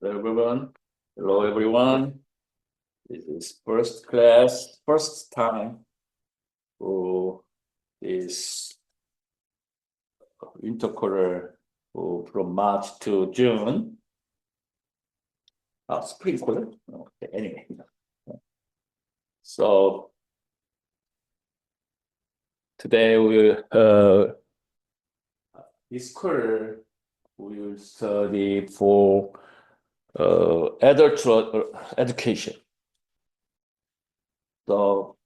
Hello, everyone. Hello, everyone. This is first time for this winter quarter from March to June. Spring quarter. Okay, anyway. So today this quarter we will study for adult education. So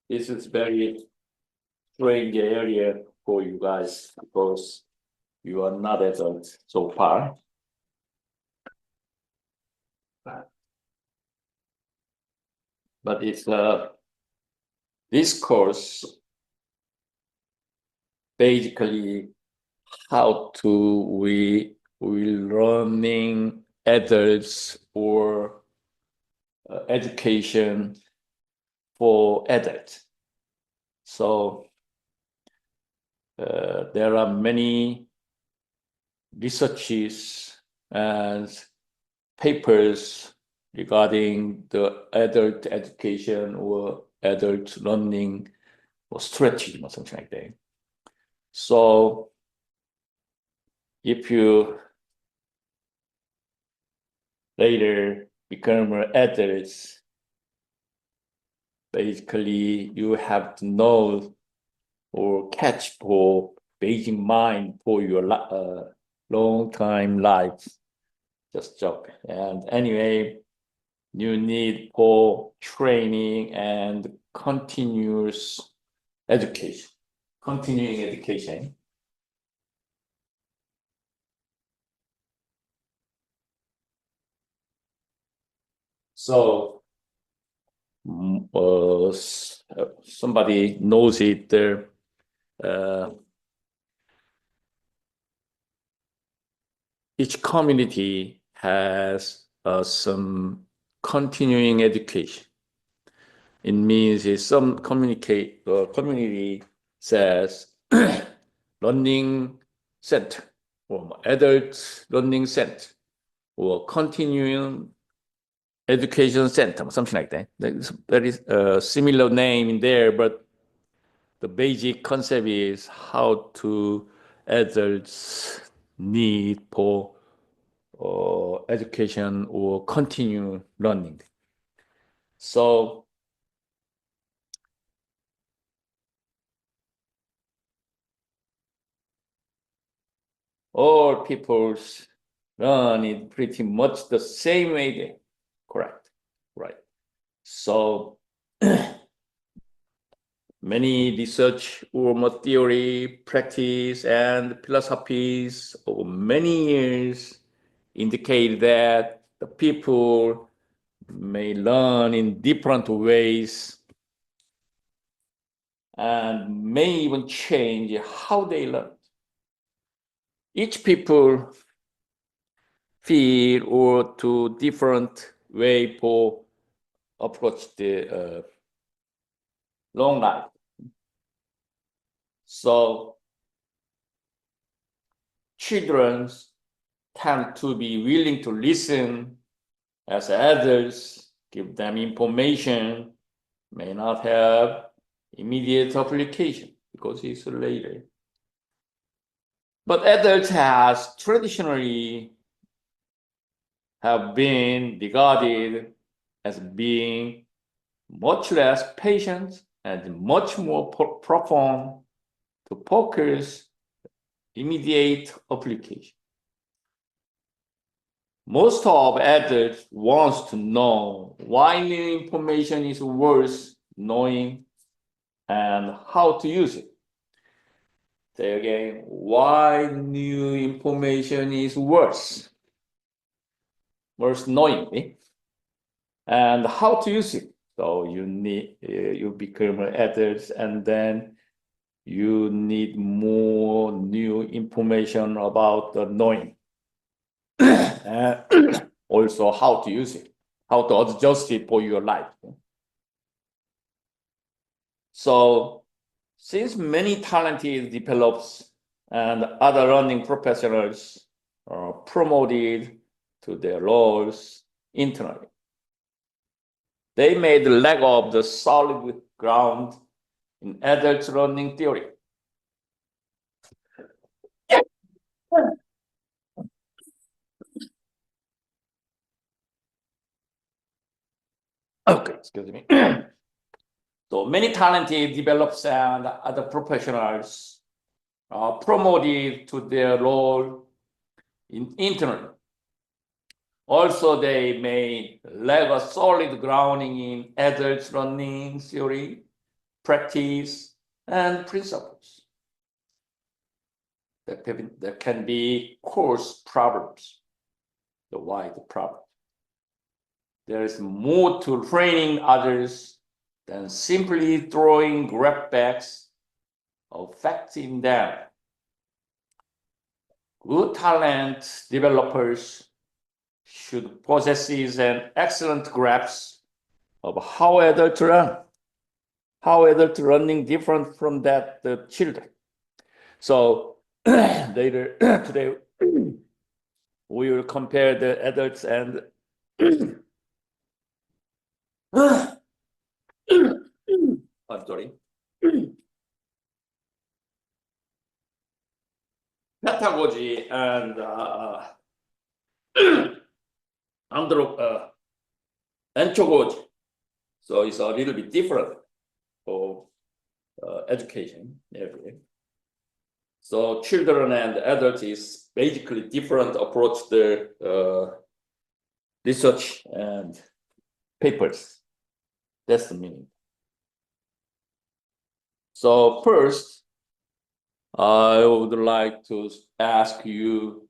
this is very strange area for you guys because you are not adults so far. But it's this course basically how to we learning adults or education for adults. So there are many researches and papers regarding the adult education or adult learning or strategy or something like that. So if you later become adults, basically you have to know or catch for Beijing mind for your long time life. Just joke. And anyway, you need for training and continuous education, continuing education. So somebody knows it there. Each community has some continuing education. It means some community says learning center or adult learning center or continuing education center, something like that. There is a similar name in there, but the basic concept is how to adults need for education or continue learning. So all peoples learn it pretty much the same way. Correct, right? So many research or more theory, practice, and philosophies over many years indicate that the people may learn in different ways and may even change how they learn. Each people feel or to different way for approach the long life. So children tend to be willing to listen as adults give them information, may not have immediate application because it's later. But adults has traditionally have been regarded as being much less patient and much more profound to focus immediate application. Most of adults wants to know why new information is worth knowing and how to use it. Say again, why new information is worth knowing, and how to use it. So you become an adult, and then you need more new information about the knowing. Also how to use it, how to adjust it for your life. So since many talented develops and other learning professionals promoted to their roles internally. They made lack of the solid ground in adult learning theory. Okay, excuse me. So many talented developers and other professionals are promoted to their role internally. Also, they may lack a solid grounding in adult learning theory, practice, and principles. There can be course problems, the wide problem. There is more to training others than simply throwing grabbacks of facts in them. Good talent developers should possess an excellent grasp of how adult learning different from that the children. So later today we will compare the adults and I'm sorry. Pedagogy and anthropology. So it's a little bit different for education. So children and adults is basically different approach to research and papers. That's the meaning. So first, I would like to ask you,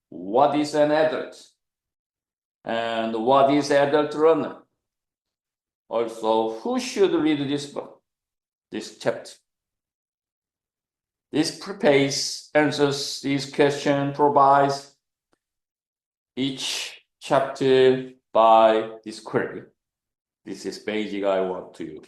what is an adult? And what is adult learner? Also, who should read this book, this chapter? This preface answers this question, provides each chapter by this query. This is basic I want to use.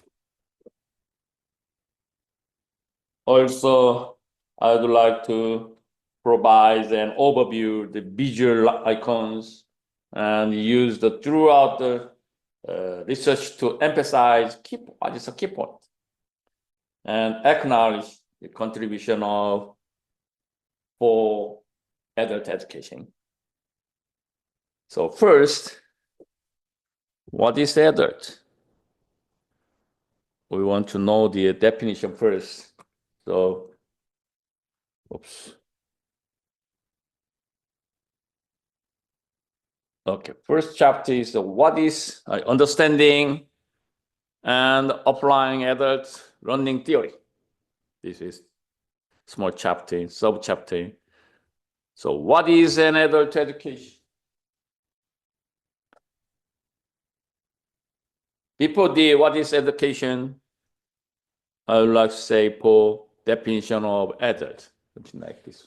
Also, I would like to provide an overview, the visual icons, and use the throughout the research to emphasize what is a key point, and acknowledge the contribution of for adult education. So first, what is adult? We want to know the definition first. So, oops. Okay, first chapter is what is understanding and applying adult learning theory. This is small chapter, sub-chapter. So what is an adult education? Before the what is education, I would like to say for definition of adult, something like this.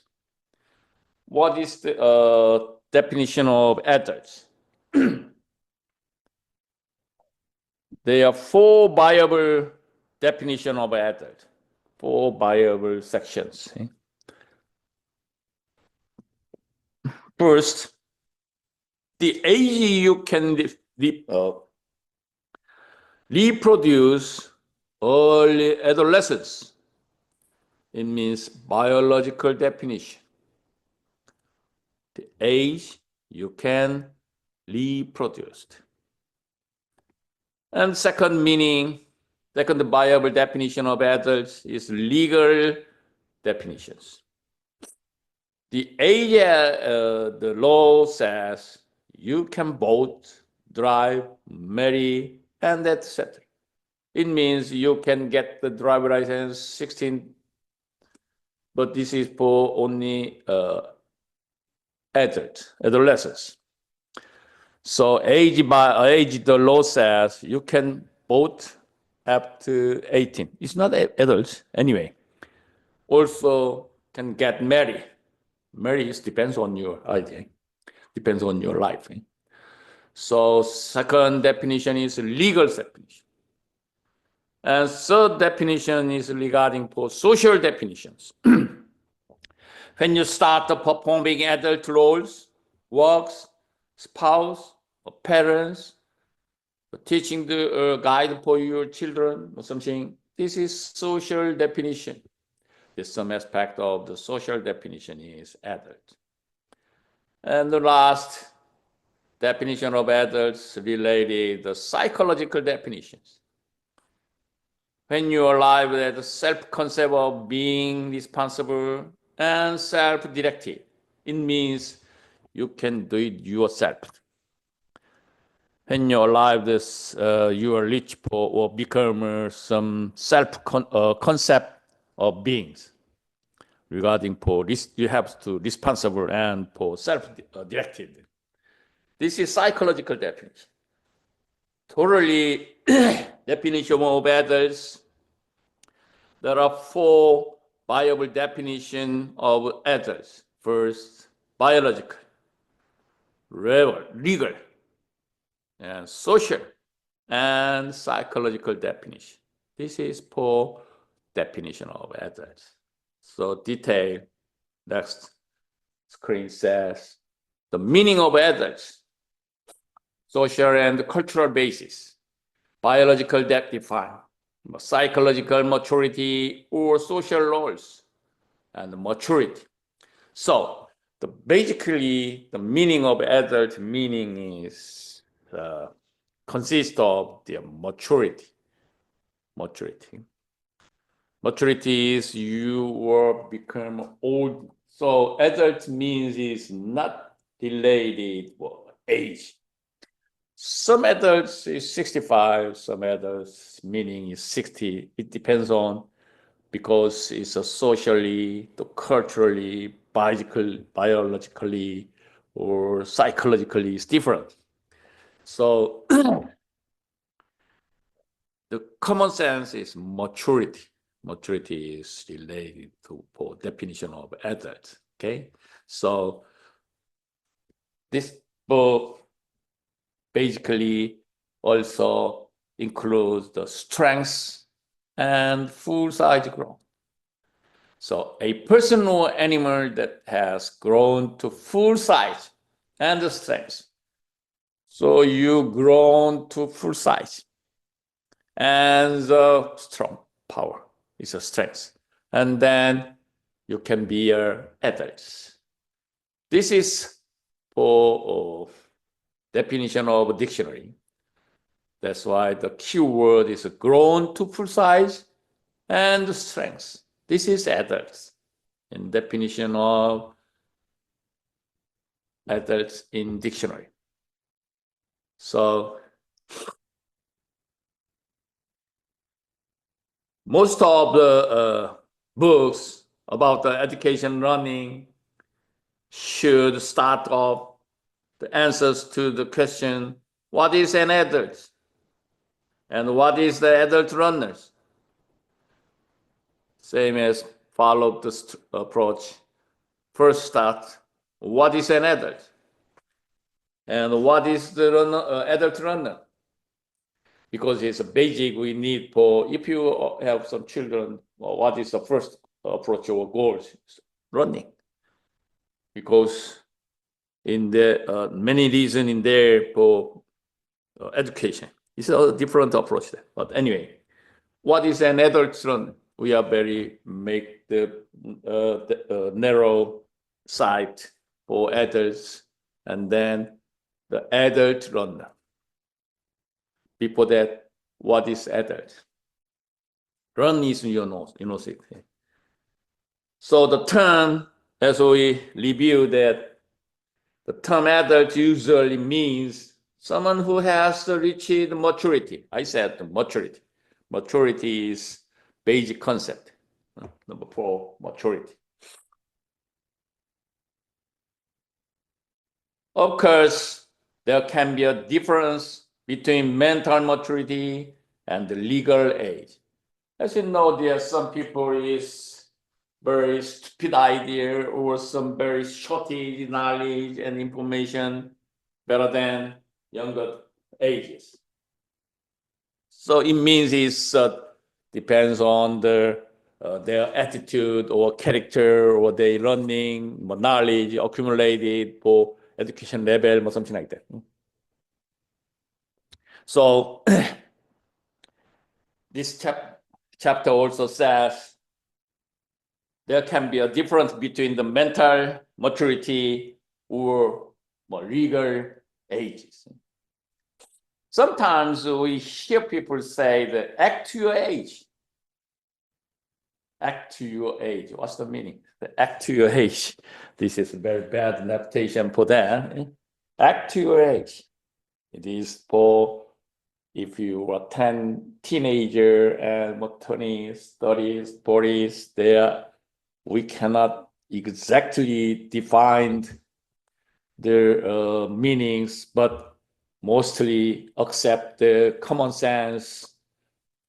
What is the definition of adults? There are four viable definitions of adult, four viable sections. First, the age you can reproduce early adolescence. It means biological definition. The age you can reproduce. And second viable definition of adults is legal definitions. The age the law says you can vote, drive, marry, and etc. It means you can get the driver license 16, but this is for only adolescents. So age by age, the law says you can vote up to 18. It's not adults anyway. Also can get married. Marriage depends on your idea, depends on your life. So second definition is legal definition. And third definition is regarding for social definitions. When you start performing adult roles, works, spouse, or parents, teaching the guide for your children or something, this is social definition. There's some aspect of the social definition is adult. And the last definition of adults related the psychological definitions. When you arrive at the self-concept of being responsible and self-directed, it means you can do it yourself. When you arrive this, you are reach for or become some self-concept of beings regarding for this, you have to responsible and for self-directed. This is psychological definition. Totally definition of adults. There are 4 viable definitions of adults. First, biological, legal, and social, and psychological definition. This is 4 definition of adults. So detail, next screen says, the meaning of adults, social and cultural basis, biological depth defined, psychological maturity or social roles, and maturity. So basically the meaning of adult meaning is consists of the maturity. Maturity is you will become old. So adult means is not related age. Some adults is 65, some adults meaning is 60. It depends on, because it's a socially, culturally, biologically, or psychologically, it's different. So the common sense is maturity. Maturity is related to for definition of adult. Okay, so this book basically also includes the strengths and full size growth. So a person or animal that has grown to full size and the strength. So you grown to full size and the strong power is a strength. And then you can be adults. This is for definition of a dictionary. That's why the keyword is grown to full size and strength. This is adults in definition of adults in dictionary. So most of the books about the education learning should start off the answers to the question, what is an adult? And what is the adult learners? Same as follow this approach. First start, what is an adult? And what is the adult learner? Because it's a basic we need for, if you have some children, what is the first approach or goals? Running. Because in the many reasons in there for education. It's a different approach there. But anyway, what is an adult learner? We are make the narrow sight for adults, and then the adult learner. Before that, what is adult? Learn is you know it. So the term, as we review that, the term adult usually means someone who has reached maturity. I said maturity. Maturity is basic concept. Number 4, maturity. Of course, there can be a difference between mental maturity and the legal age. As you know, there are some people is very stupid idea or some very shortage knowledge and information better than younger ages. So it means it depends on the their attitude or character or their learning, knowledge accumulated for education level, something like that. So this chapter also says there can be a difference between the mental maturity or legal ages. Sometimes we hear people say that act to your age. Act to your age. What's the meaning? Act to your age. This is a very bad adaptation for that. Act to your age. It is for if you are 10 teenager and 20s, 30s, 40s, there we cannot exactly define their meanings, but mostly accept the common sense.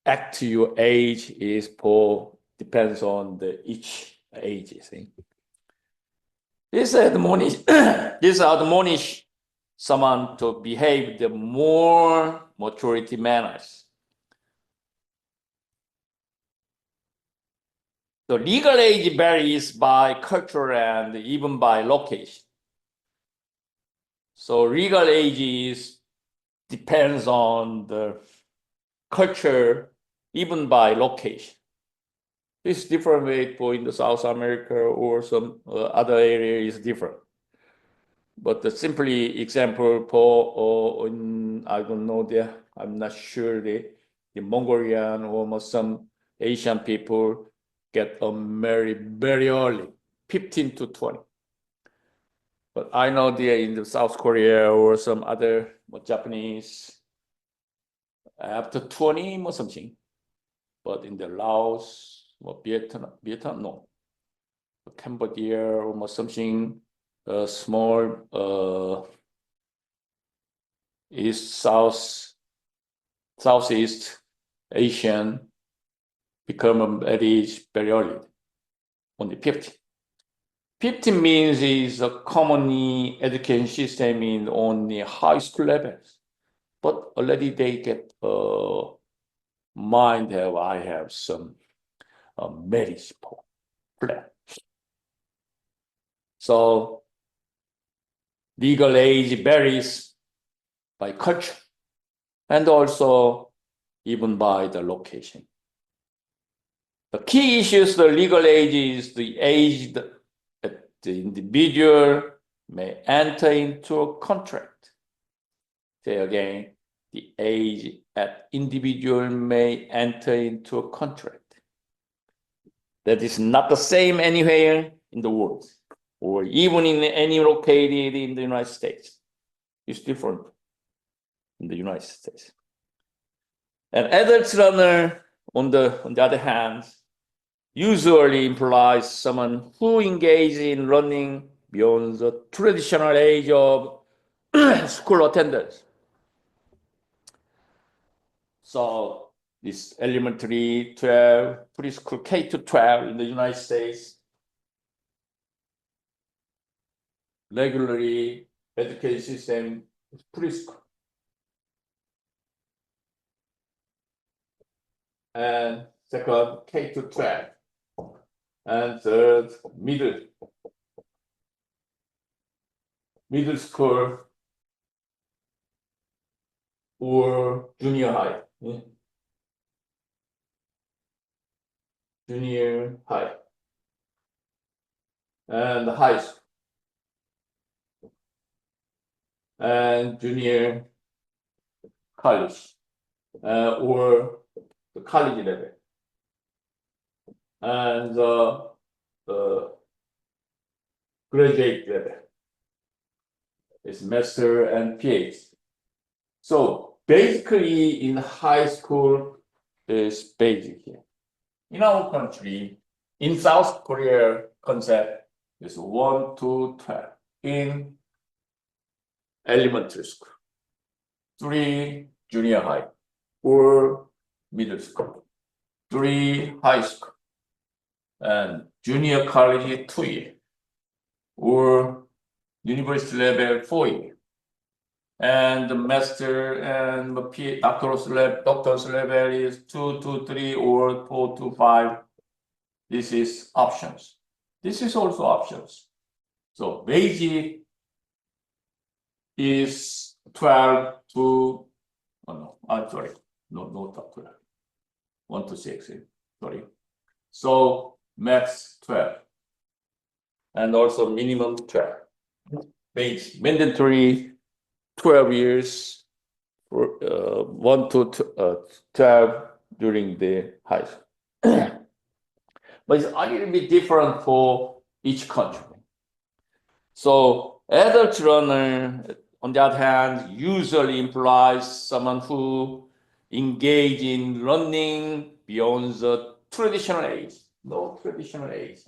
Act to your age is for depends on the each age. See? This admonish someone to behave the more maturity manners. The legal age varies by culture and even by location. So legal age depends on the culture, even by location. It's different way for in the South America or some other area is different. But the simply example for I don't know I'm not sure the Mongolian or some Asian people get married very early, 15 to 20. But I know they're in the South Korea or some other Japanese after 20 or something. But in the Laos or Vietnam, no. Cambodia or something small Southeast Asian become at age very early, only 50. 50 means is a commonly education system in only high school levels, but already they get mind that I have some marriage plan. So legal age varies by culture and also even by the location. The key issues, the legal age is the age that the individual may enter into a contract. Say again, the age at individual may enter into a contract. That is not the same anywhere in the world, or even in any located in the United States. It's different in the United States. An adult learner, on the other hand, usually implies someone who engages in learning beyond the traditional age of school attendance. So this elementary 12, preschool K to 12 in the United States, regularly education system is preschool. And second, K to 12. And third, middle school or junior high. Junior high. And high school. And junior college. Or the college level. And the graduate level. It's master and PhD. So basically in high school is basic here. In our country, in South Korea concept is 1 to 12 in elementary school, 3 junior high or middle school, 3 high school, and junior college 2 years, or university level 4 years. And the master and the doctor's level is 2 to 3 or 4 to 5 This is options. This is also options. So basic is 12 to, oh no, I'm sorry, no, not 12, 1 to 6, sorry. So max 12, and also minimum 12. Base mandatory 12 years for 1 to 12 during the high school. But it's a little bit different for each country. So adult runner, on the other hand, usually implies someone who engage in running beyond the traditional age, no traditional age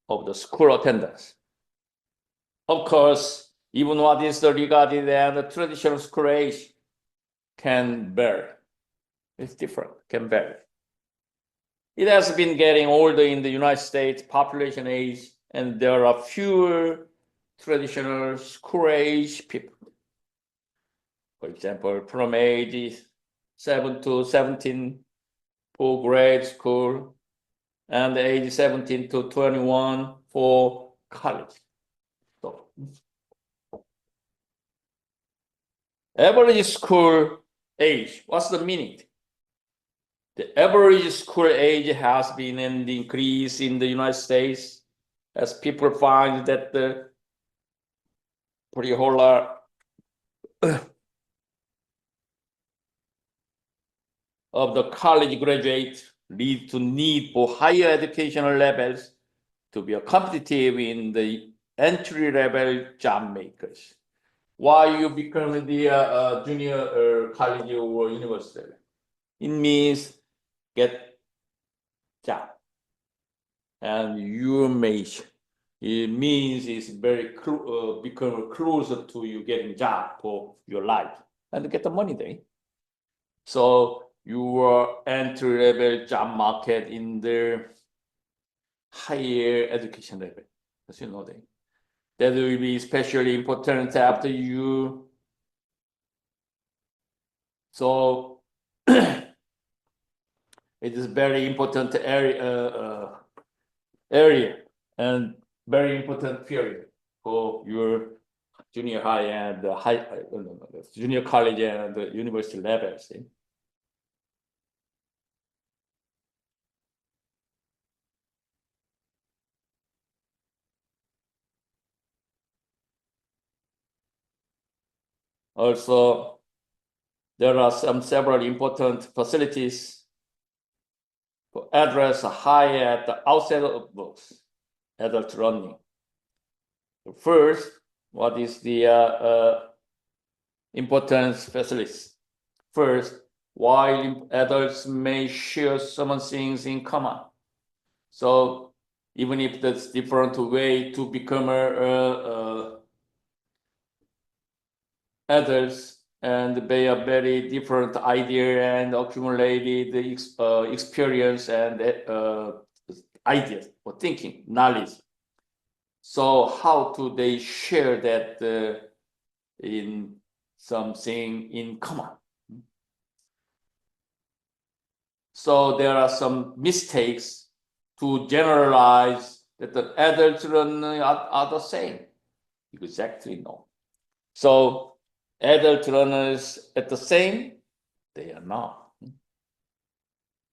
of the school attendance. Of course, even what is regarded as the traditional school age can vary. It's different, can vary. It has been getting older in the United States population age, and there are fewer traditional school age people. For example, from age 7 to 17 for grade school, and age 17 to 21 for college. So, average school age, what's the meaning? The average school age has been an increase in the United States as people find that the pre-hola of the college graduate lead to need for higher educational levels to be competitive in the entry-level job makers. Why you become the junior college or university? It means get job, and your major. It means it's very become closer to you getting job for your life and get the money there. So your entry-level job market in the higher education level, as you know that. That will be especially important after you. So it is very important area and very important period for your junior high and junior college and university levels. Also, there are several important facilities to address high at the outset of books, adult running. First, what is the importance facilities? First, while adults may share some things in common, so even if that's different way to become adults, and they are very different idea and accumulated experience and ideas or thinking, knowledge. So how do they share that in something in common? So there are some mistakes to generalize that the adults are the same. Exactly no. So adult learners at the same, they are not.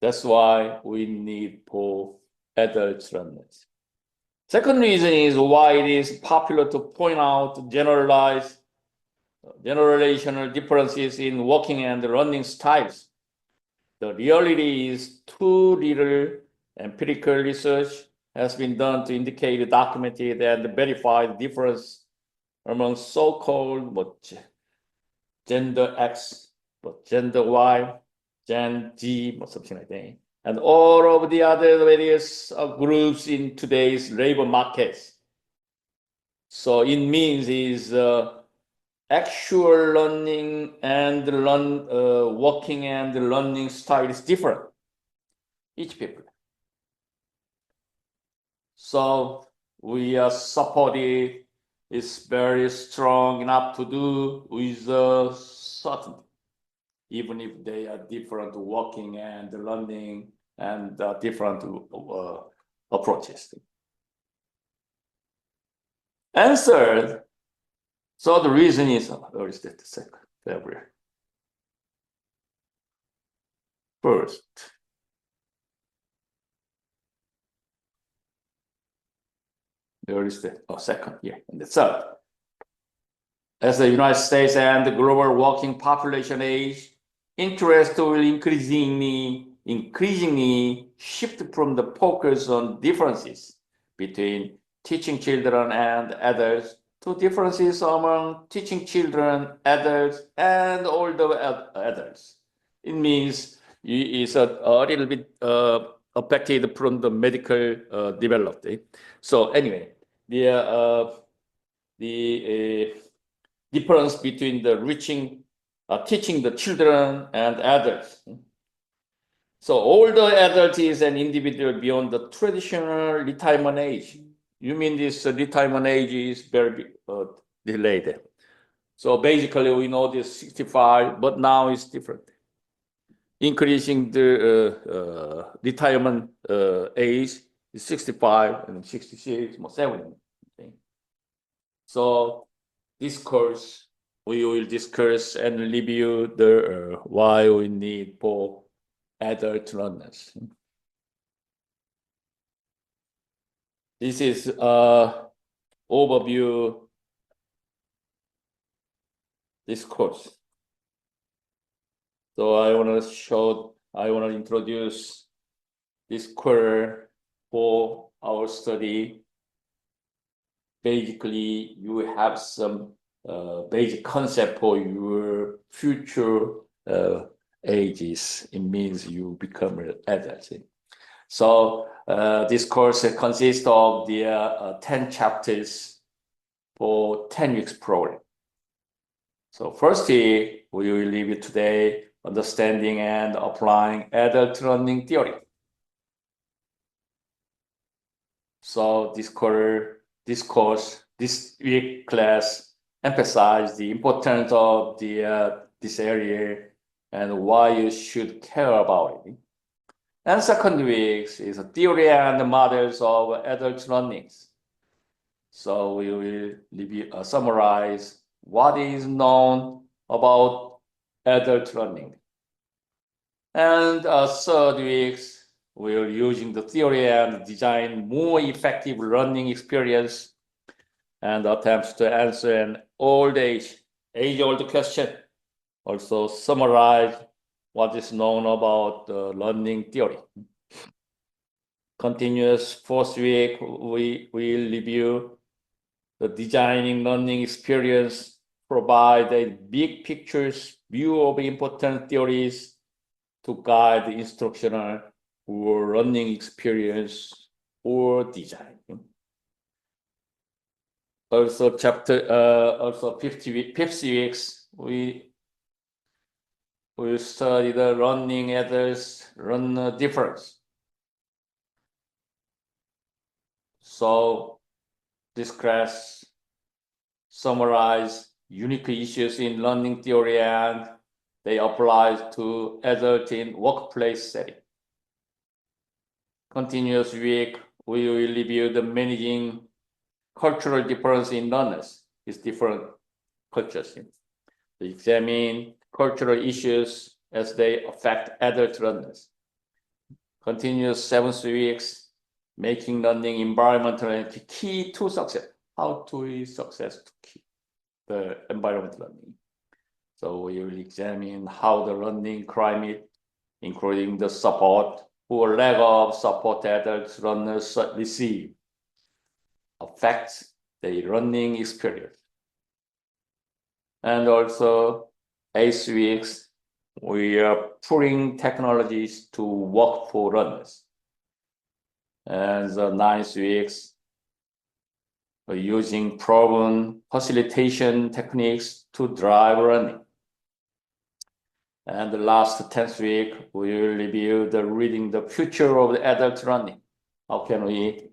That's why we need for adult learners. Second reason is why it is popular to point out generational differences in walking and running styles. The reality is too little empirical research has been done to indicate, documented, and verified difference among so-called gender X, gender Y, Gen Z, something like that, and all of the other various groups in today's labor markets. So it means is actual learning and working and learning style is different, each people. So we are supported is very strong enough to do with certainty, even if they are different working and learning and different approaches. And third, so the reason is, where is that second? February. First, where is the second? Yeah, and the third. As the United States and the global working population age, interest will increasingly shift from the focus on differences between teaching children and adults to differences among teaching children, adults, and older adults. It means it's a little bit affected from the medical development. So anyway, the difference between the teaching the children and adults. So older adult is an individual beyond the traditional retirement age. You mean this retirement age is very delayed. So basically we know this 65, but now it's different. Increasing the retirement age is 65 and 66, 70. Okay. So this course, we will discuss and review the why we need for adult learners. This is overview this course. So I want to introduce this quarter for our study. Basically, you have some basic concept for your future ages. It means you become an adult. So this course consists of the 10 chapters for 10 weeks program. So firstly, we will review today understanding and applying adult learning theory. So this week class emphasize the importance of this area and why you should care about it. And second week is a theory and the models of adult learning. So we will summarize what is known about adult learning. And third week, we are using the theory and design more effective learning experience and attempts to answer an age-old question. Also summarize what is known about learning theory. Continuous fourth week, we will review the designing learning experience, provide a big pictures view of important theories to guide the instructional or learning experience or design. Also, fifth weeks, we will study the learning adults learn difference. So this class summarize unique issues in learning theory and they apply to adult in workplace setting. Continuous week, we will review the managing cultural difference in learners with different cultures. We examine cultural issues as they affect adult learners. Continuous 7 weeks, making learning environmental key to success. How to success to keep the environment learning. So we will examine how the learning climate, including the support or lack of support adult learners receive, affects their learning experience. And also 8 weeks, we are putting technologies to work for learners. And the 9 weeks, we're using proven facilitation techniques to drive learning. And the last 10th week, we will review reading the future of the adult learning. How can we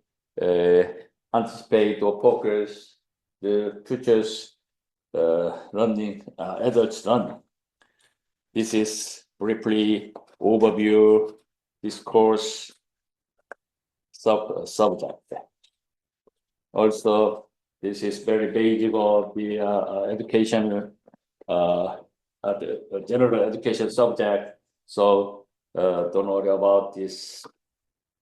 anticipate or focus the future's learning, adult learning? This is briefly overview this course subject. Also, this is very basic of the education, the general education subject. So don't worry about this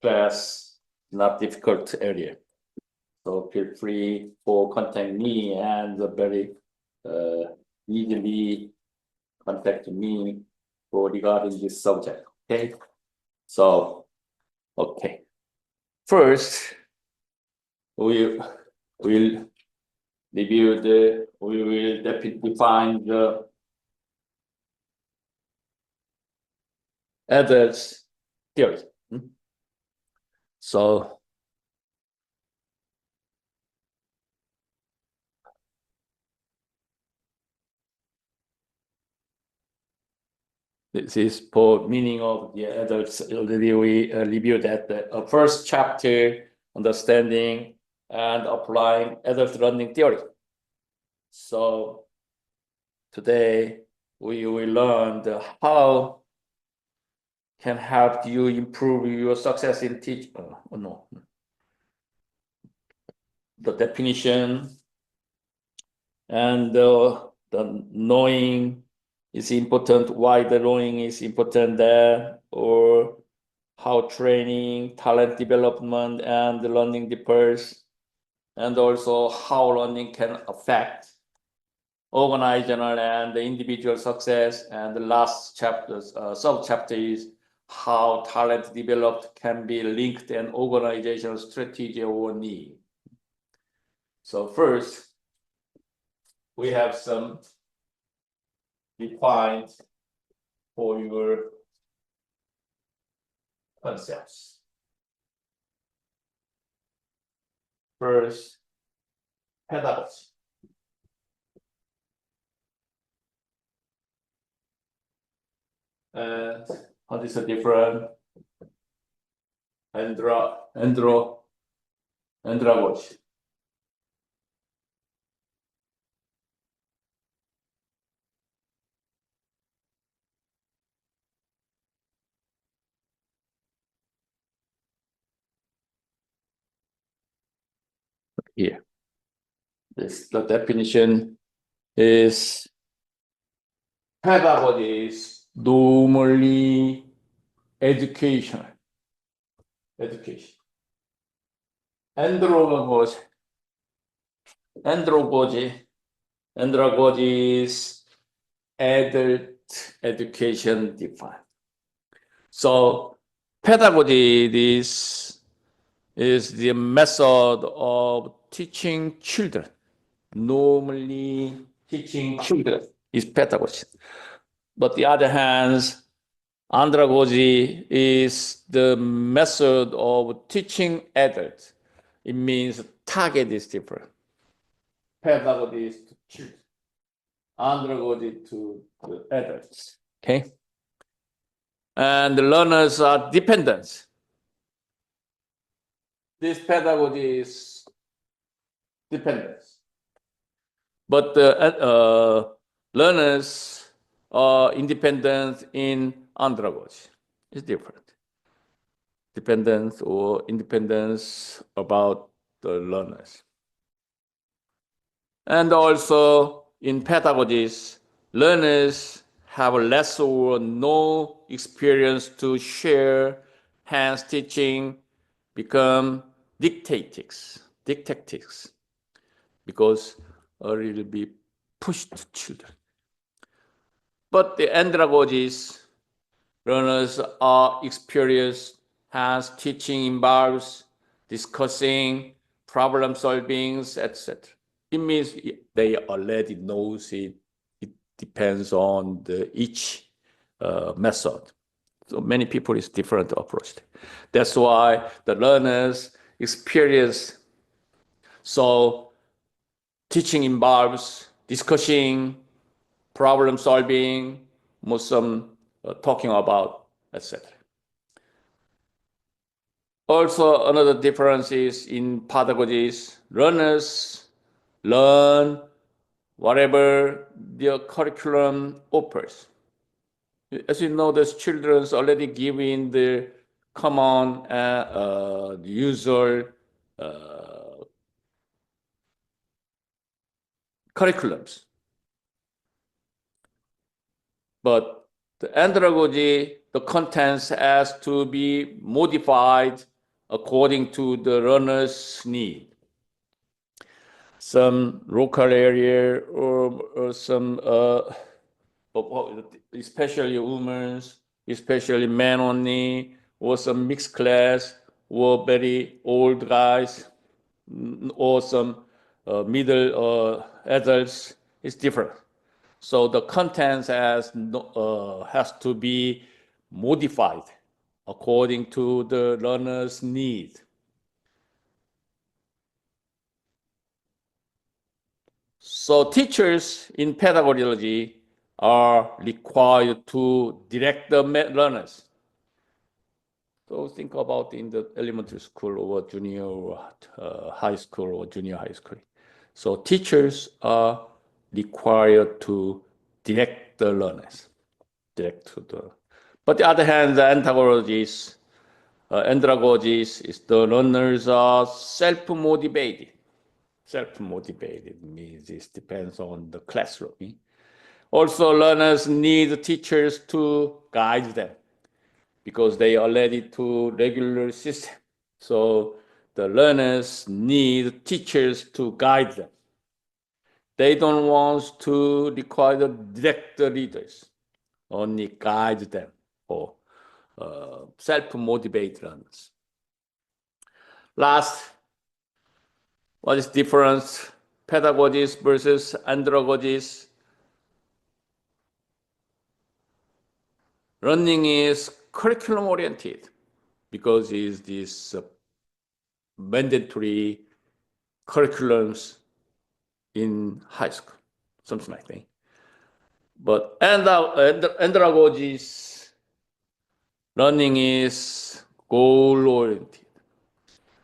class, not difficult area. So feel free for contact me and very easily contact me for regarding this subject. Okay. So, okay. First, we will review we will define the adults theory. So, this is for meaning of the adults. Already we reviewed that the first chapter, understanding and applying adult learning theory. So today we will learn how can help you improve your success in teaching. The definition and the knowing is important, why the knowing is important there, or how training, talent development, and learning differs, and also how learning can affect organizational and individual success. And the last chapter, sub-chapter is how talent developed can be linked and organizational strategy or need. So first, we have some defined for your concepts. First, pedagogy. And what is the different andragogy? Here, the definition is pedagogy is normally educational. Andragogy is adult education defined. So pedagogy is the method of teaching children. Normally teaching children is pedagogy. But the other hand, andragogy is the method of teaching adults. It means target is different. Pedagogy is to children. Andragogy to adults. Okay. And the learners are dependent. This pedagogy is dependence. But learners are independent in andragogy. It's different. Dependence or independence about the learners. And also in pedagogies, learners have less or no experience to share, hence teaching become dictatics, because it will be pushed to children. But the andragogies, learners are experienced, hence teaching involves discussing, problem solving, etc. It means they already know it. It depends on each method. So many people is different approach. That's why the learners experience. So teaching involves discussing, problem solving, some talking about, etc. Also, another difference is in pedagogies, learners learn whatever their curriculum offers. As you know, the children's already given the common usual curriculums. But the andragogy, the contents has to be modified according to the learner's need. Some local area or some, especially women, especially men only, or some mixed class, or very old guys, or some middle adults, it's different. So the contents has to be modified according to the learner's need. So teachers in pedagogy are required to direct the learners. So think about in the elementary school or junior high school or junior high school. So teachers are required to direct the learners, But the other hand, the andragogies is the learners are self-motivated. Self-motivated means it depends on the classroom. Also, learners need teachers to guide them because they are already to regular system. So the learners need teachers to guide them. They don't want to require the direct leaders, only guide them or self-motivated learners. Last, what is difference pedagogies versus andragogies? Learning is curriculum oriented because it's this mandatory curriculums in high school, something like that. But andragogies learning is goal oriented.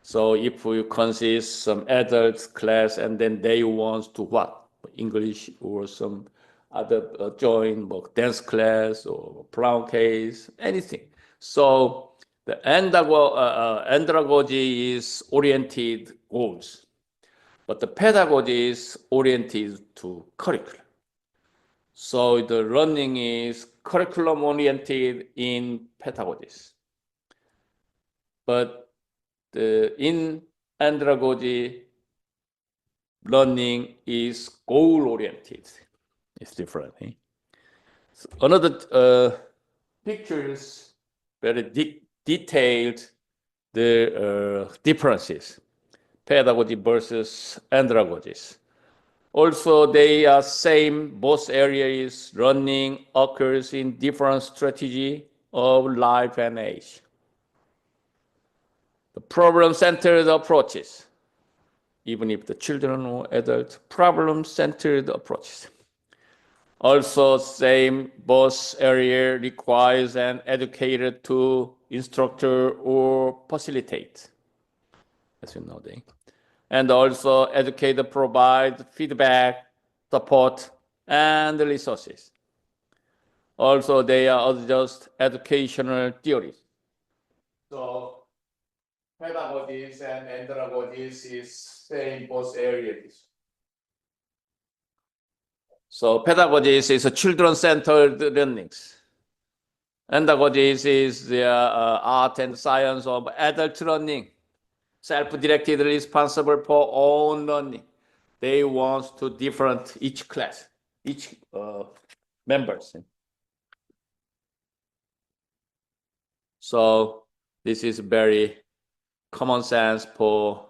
So if you consist some adults class and then they want to what? English or some other join dance class or brown case, anything. So the andragogy is oriented goals, but the pedagogy is oriented to curriculum. So the learning is curriculum oriented in pedagogies. But in andragogy, learning is goal-oriented. It's different. So another pictures very detailed the differences, pedagogy versus andragogies. Also, they are same, both areas learning occurs in different strategy of life and age. The problem-centered approaches, even if the children or adults, problem-centered approaches. Also, same, both area requires an educator to instructor or facilitate, as you know. And also, educator provide feedback, support, and resources. Also, they are just educational theories. So, pedagogies and andragogies is same both areas. So pedagogies is a children-centered learnings. Andragogies is the art and science of adult learning, self-directed, responsible for own learning. They want to different each class, each members. So this is very common sense for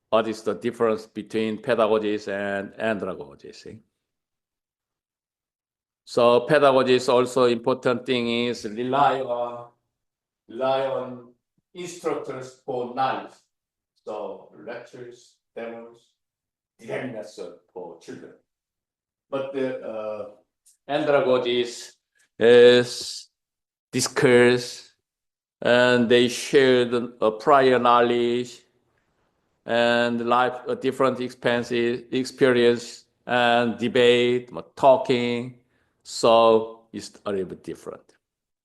what is the difference between pedagogies and andragogies. So pedagogy is also important thing is rely on instructors for knowledge. So lectures, demos, direct lesson for children. But the andragogies is discuss and they share the prior knowledge and life different experience and debate, talking. So it's a little bit different.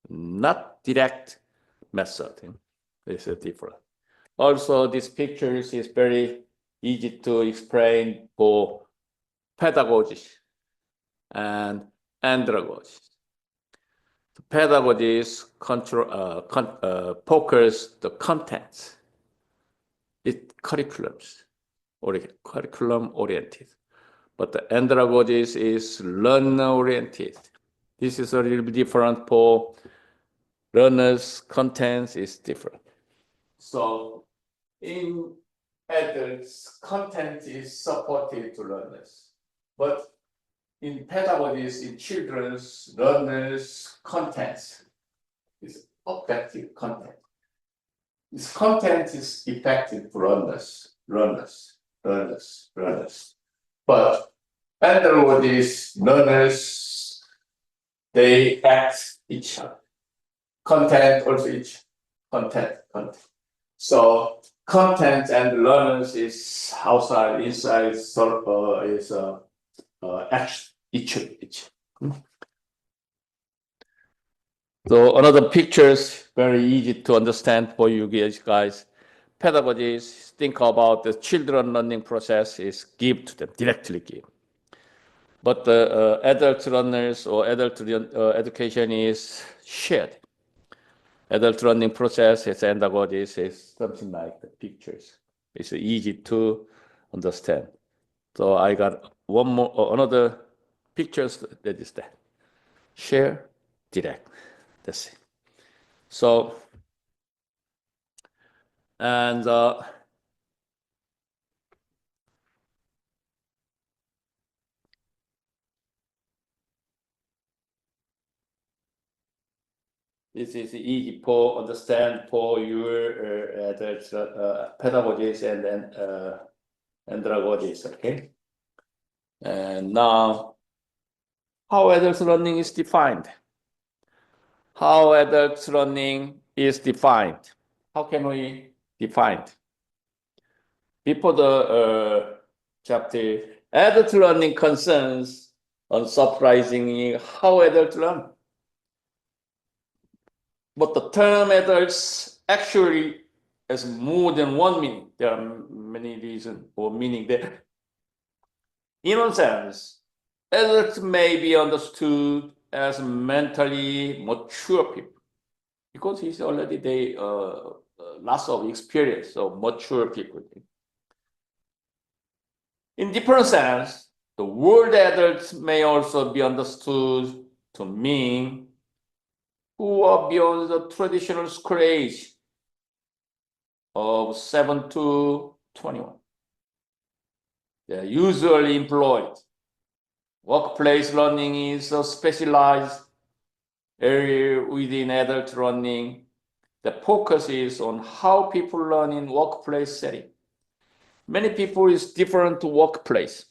not direct method. This is different. Also, this picture is very easy to explain for pedagogy and andragogy. Pedagogies focus the contents. It's curriculum oriented. But the andragogies is learner oriented. This is a little bit different for learners. Contents is different. So in adults, content is supported to learners. But in pedagogies, in children's, learners, contents is objective content. This content is effective for learners. But pedagogies, learners, they act each other. Content also each content. So content and learners is outside, inside, is action each. So another pictures very easy to understand for you guys. Pedagogies think about the children learning process is give to them, directly give. But the adult learners or adult education is shared. Adult learning process is andragogies is something like the pictures. It's easy to understand. So I got one more, another pictures that is that. Share, direct. That's it. So, and this is easy for understand for your adult pedagogies and andragogies, okay? And now, how adult learning is defined? How adult learning is defined? How can we define it? Before the chapter, adult learning concerns unsurprisingly how adults learn. But the term adults actually has more than one meaning. There are many reasons for meaning there. In one sense, adults may be understood as mentally mature people because he's already lots of experience of mature people. In different sense, the word adults may also be understood to mean who are beyond the traditional school age of 7 to 21. They are usually employed. Workplace learning is a specialized area within adult learning. The focus is on how people learn in workplace setting. Many people is different to workplace,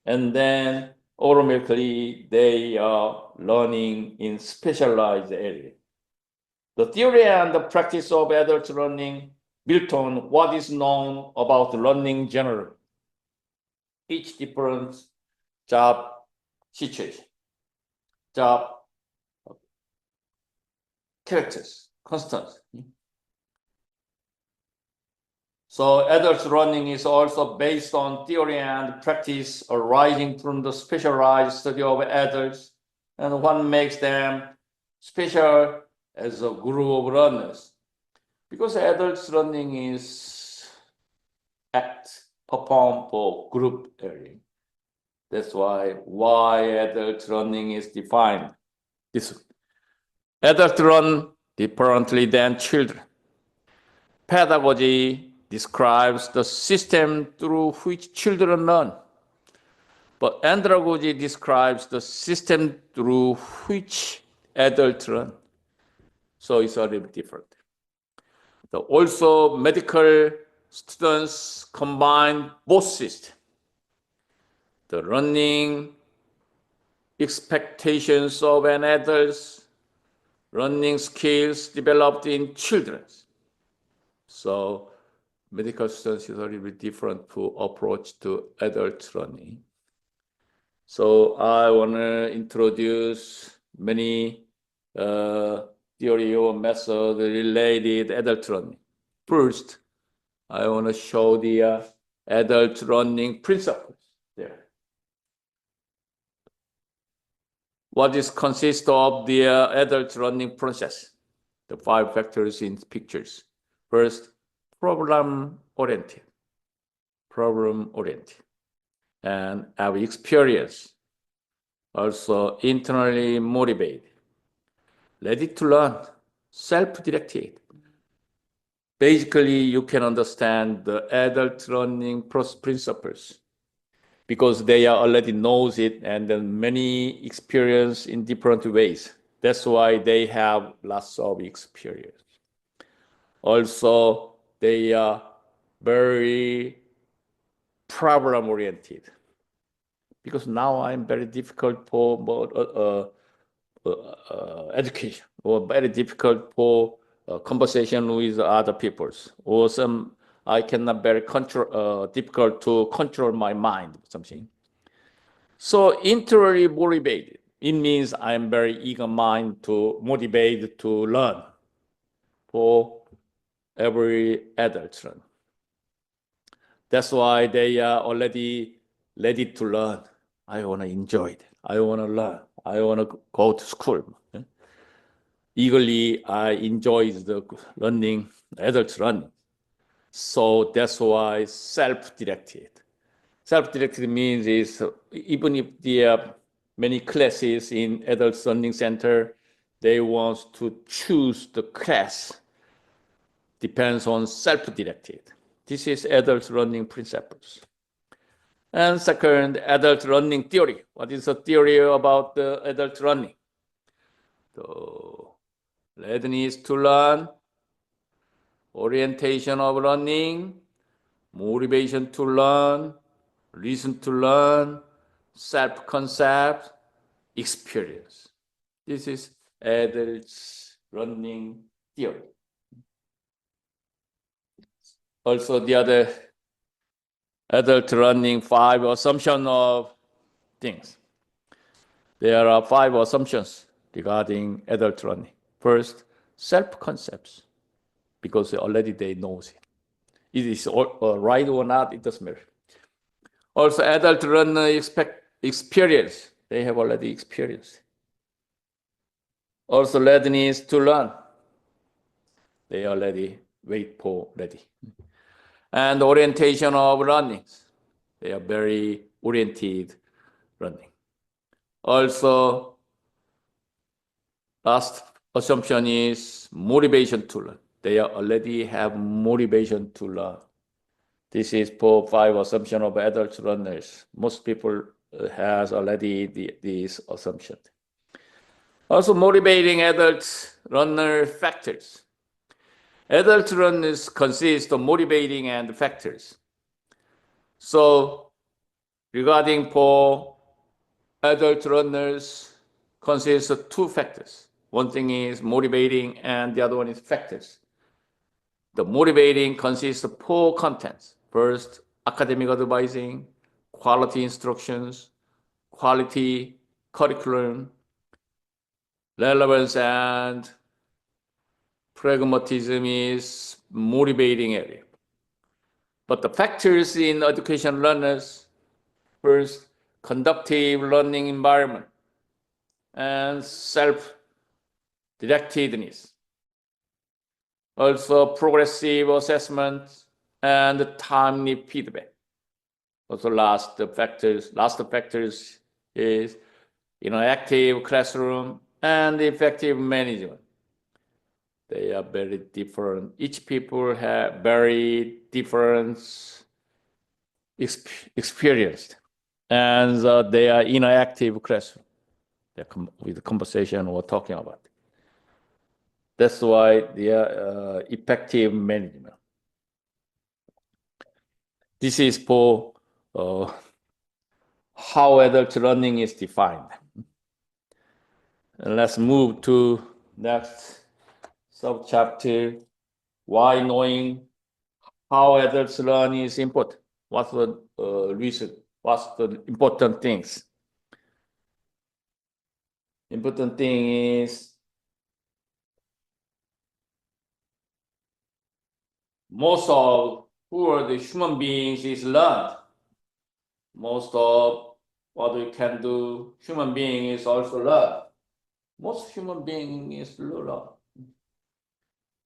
and then automatically they are learning in specialized area. The theory and the practice of adult learning built on what is known about learning generally. Each different job situation, job characters, constants. So adult learning is also based on theory and practice arising from the specialized study of adults and what makes them special as a group of learners. Because adult learning is performed for group learning. That's why adult learning is defined. This adults learn differently than children. Pedagogy describes the system through which children learn, but andragogy describes the system through which adults learn. So it's a little bit different. Also, medical students combine both systems. The learning expectations of an adult, learning skills developed in children. So medical students is a little bit different to approach to adult learning. So I want to introduce many theory or method related adult learning. First, I want to show the adult learning principles there. What is consist of the adult learning process? The 5 factors in pictures. First, problem-oriented, and have experience. Also, internally motivated, ready to learn, self-directed. Basically, you can understand the adult learning principles because they are already knows it and then many experience in different ways. That's why they have lots of experience. Also, they are very problem-oriented because now I'm very difficult for education or very difficult for conversation with other peoples or some I cannot very difficult to control my mind something. So internally motivated, it means I'm very eager mind to motivate to learn for every adult learn. That's why they are already ready to learn. I want to enjoy it. I want to learn. I want to go to school. Eagerly, I enjoy the learning, adult learning. So that's why self-directed. Self-directed means is even if there are many classes in adult learning center, they want to choose the class depends on self-directed. This is adult learning principles. And second, adult learning theory. What is the theory about the adult learning? So, readiness to learn, orientation of learning, motivation to learn, reason to learn, self-concept, experience. This is adult learning theory. Also, the other adult learning 5 assumptions of things. There are 5 assumptions regarding adult learning. First, self-concepts, because already they know it. It is right or not, it doesn't matter. Also, adult learner experience. They have already experienced. Also, readiness to learn. They already wait for ready. And orientation of learning. They are very oriented learning. Also, last assumption is motivation to learn. They already have motivation to learn. This is for 5 assumptions of adult learners. Most people has already this assumption. Also, motivating adult learner factors. Adult learners consist of motivating and factors. So, regarding for adult learners, consists of 2 factors. One thing is motivating, and the other one is factors. The motivating consists of 4 contents. First, academic advising, quality instructions, quality curriculum, relevance, and pragmatism is motivating area. But the factors in education learners, first, conductive learning environment and self-directedness. Also, progressive assessment and timely feedback. Also, last factors is active classroom and effective management. They are very different. Each people have very different experience, and they are in an active classroom. With the conversation we're talking about. That's why they are effective management. This is for how adult learning is defined. And let's move to next subchapter. Why knowing how adults learn is important. What's the reason? What's the important things? Important thing is most of who are the human beings is learned. Most of what we can do, human being is also learned. Most human being is learned.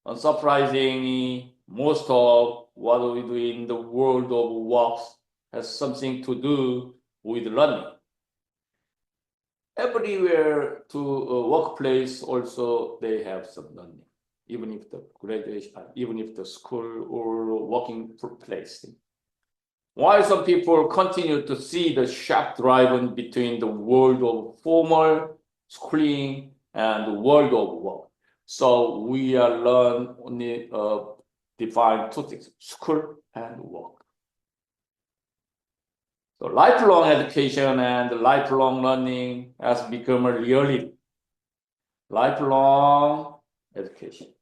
Unsurprisingly, most of what we do in the world of works has something to do with learning. Everywhere to a workplace also they have some learning, even if the graduation, even if the school or working place. Why some people continue to see the sharp drive between the world of formal schooling and the world of work. So we are learn only define two things: school and work. So lifelong education and lifelong learning has become a reality. Lifelong education,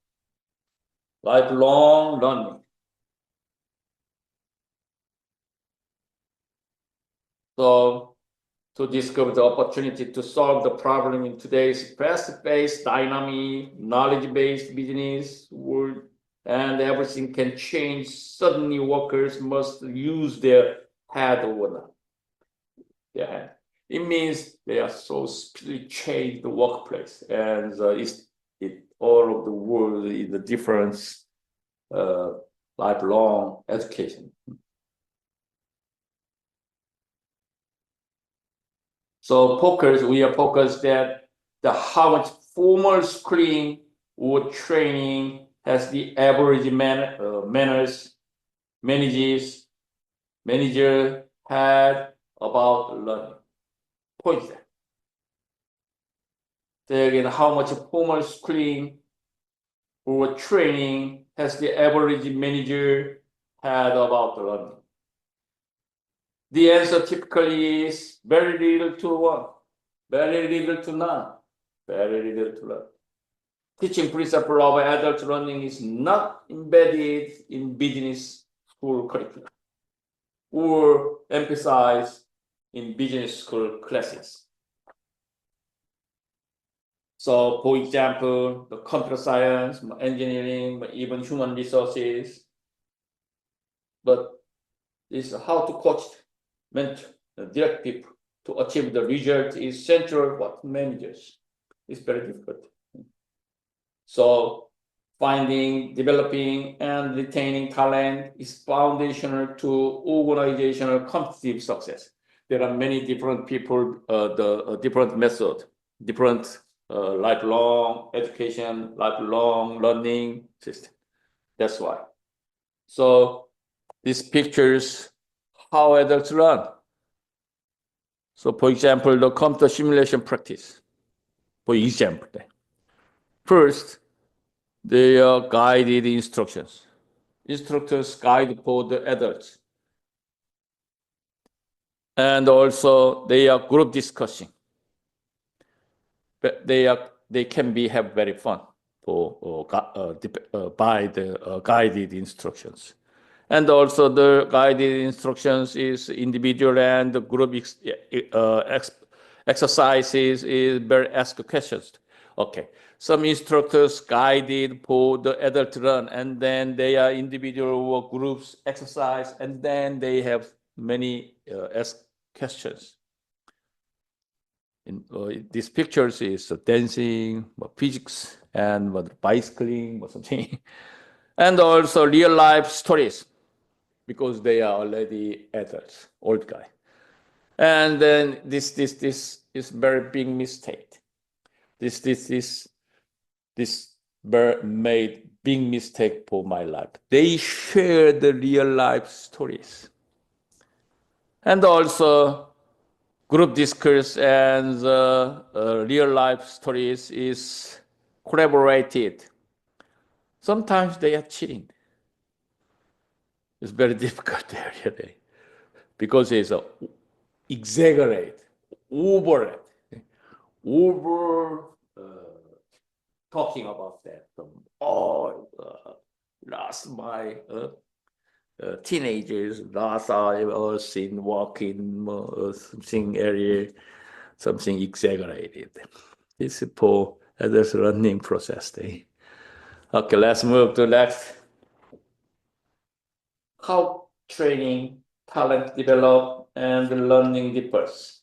lifelong learning. So to discover the opportunity to solve the problem in today's fast-paced, dynamic, knowledge-based business world, and everything can change. Suddenly, workers must use their head overnight. Their head. It means they are so speedily change the workplace, and all of the world is the difference, lifelong education. So we are focused that how much formal schooling or training has the average manager had about learning. Point that. There again, how much formal schooling or training has the average manager had about learning? The answer typically is very little to one, very little to none, very little to learn. Teaching principle of adult learning is not embedded in business school curriculum or emphasized in business school classes. So, for example, the computer science, engineering, even human resources, but this is how to coach, mentor, direct people to achieve the result is central for managers. It's very difficult. So finding, developing, and retaining talent is foundational to organizational competitive success. There are many different people, different methods, different lifelong education, lifelong learning system. That's why. So these pictures how adults learn. So for example, the computer simulation practice. For example, first, they are guided instructions. Instructors guide for the adults. And also they are group discussing. But they can have very fun by the guided instructions. And also the guided instructions is individual and the group exercises is very ask questions. Okay, some instructors guided for the adult run, and then they are individual or groups exercise, and then they have many ask questions. In these pictures is dancing, physics, and bicycling or something, and also real life stories, because they are already adults, old guy. And then this is very big mistake. This made big mistake for my life. They share the real life stories. And also group discourse and real life stories is collaborated. Sometimes they are cheating. It's very difficult area because it's exaggerate, over talking about that. Last my teenagers, last I was seen walking something area, something exaggerated. This is for others learning process. Okay, let's move to next. how training, talent develop, and learning differs.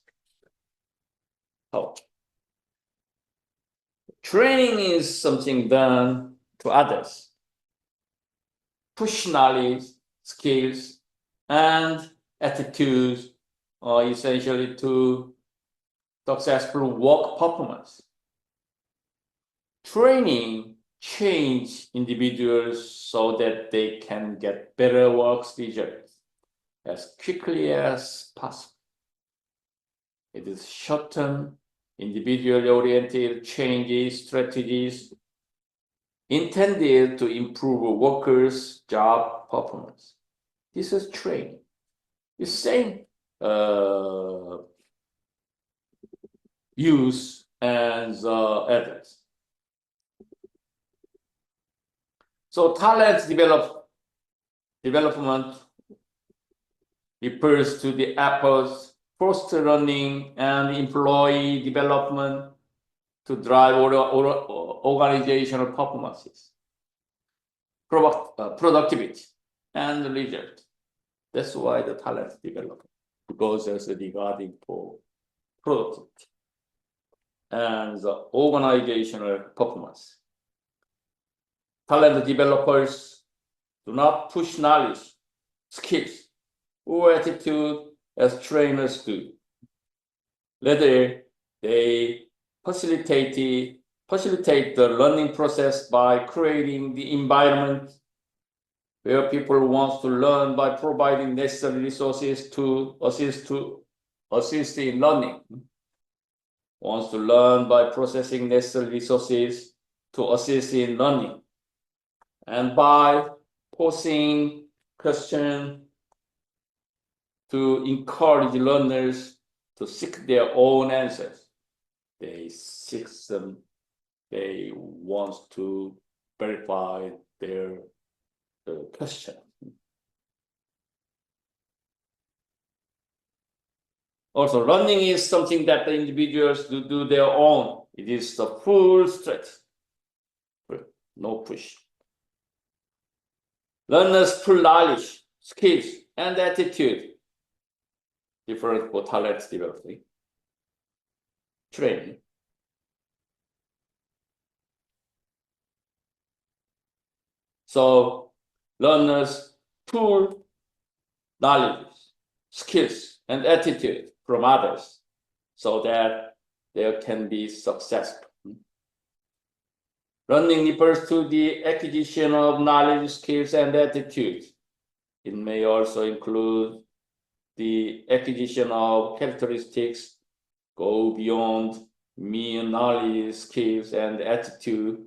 How? Training is something done to others. Push knowledge, skills, and attitudes are essentially to successful work performance. Training change individuals so that they can get better work results as quickly as possible. It is short-term, individual-oriented changes, strategies intended to improve workers' job performance. This is training. The same use as others. So talent development refers to the efforts, foster learning, and employee development to drive organizational performances, productivity, and result. That's why the talent development goes as regarding for productivity and the organizational performance. Talent developers do not push knowledge, skills, or attitude as trainers do. Rather, they facilitate the learning process by creating the environment where people want to learn by providing necessary resources to assist in learning. Wants to learn by processing necessary resources to assist in learning. And by posing questions to encourage learners to seek their own answers. They want to verify their question. Also, learning is something that the individuals do their own. It is the full stretch, no push. Learners' full knowledge, skills, and attitude, different for talent development, training. So, learners' full knowledge, skills, and attitude from others so that they can be successful. Learning refers to the acquisition of knowledge, skills, and attitudes. It may also include the acquisition of characteristics go beyond mere knowledge, skills, and attitude,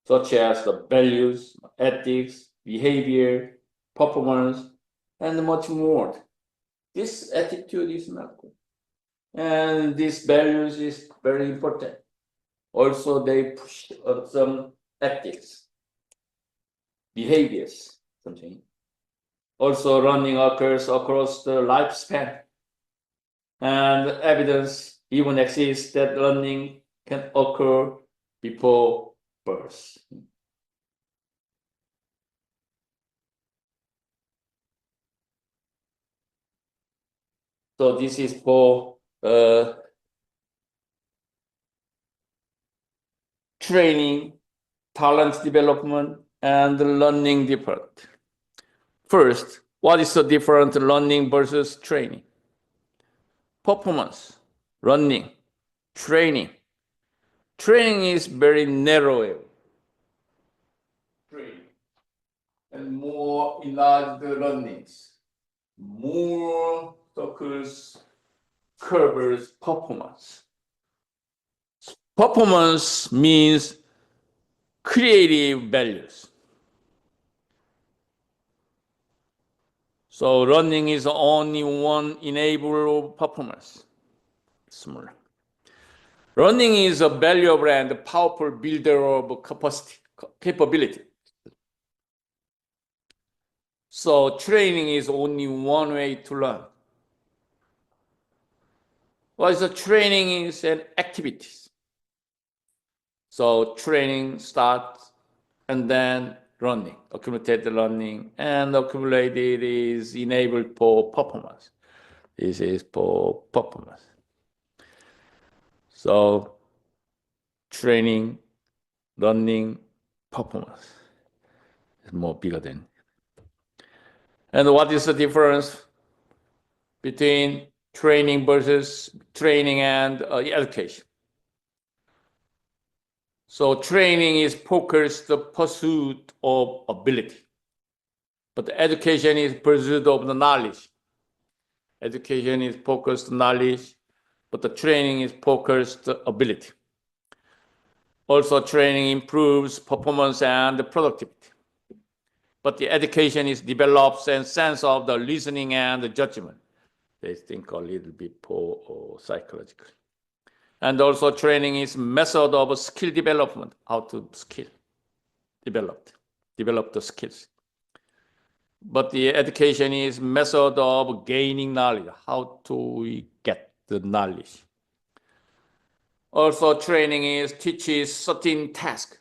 such as the values, ethics, behavior, performance, and much more. This attitude is not good. And these values is very important. Also, they push some ethics, behaviors, something. Also, learning occurs across the lifespan. And evidence even exists that learning can occur before birth. So this is for training, talent development, and learning different. First, what is the difference learning versus training? Performance, learning, training. Training is very narrow. Training. And more enlarged learnings. More focus covers performance. Performance means creative values. So learning is only one enabler of performance. Smaller. Learning is a valuable and powerful builder of capability. So training is only one way to learn. What is the training is an activities. So training starts and then learning. Accumulated learning and accumulated is enabled for performance. This is for performance. So training, learning, performance is more bigger than. And what is the difference between training and education? So training is focused the pursuit of ability, but education is pursuit of the knowledge. Education is focused knowledge, but the training is focused ability. Also, training improves performance and productivity, but the education is develops a sense of the listening and the judgment. They think a little bit more psychological. And also training is method of skill development, how to skill, develop the skills. But the education is method of gaining knowledge, how to get the knowledge. Also training is teaches certain task.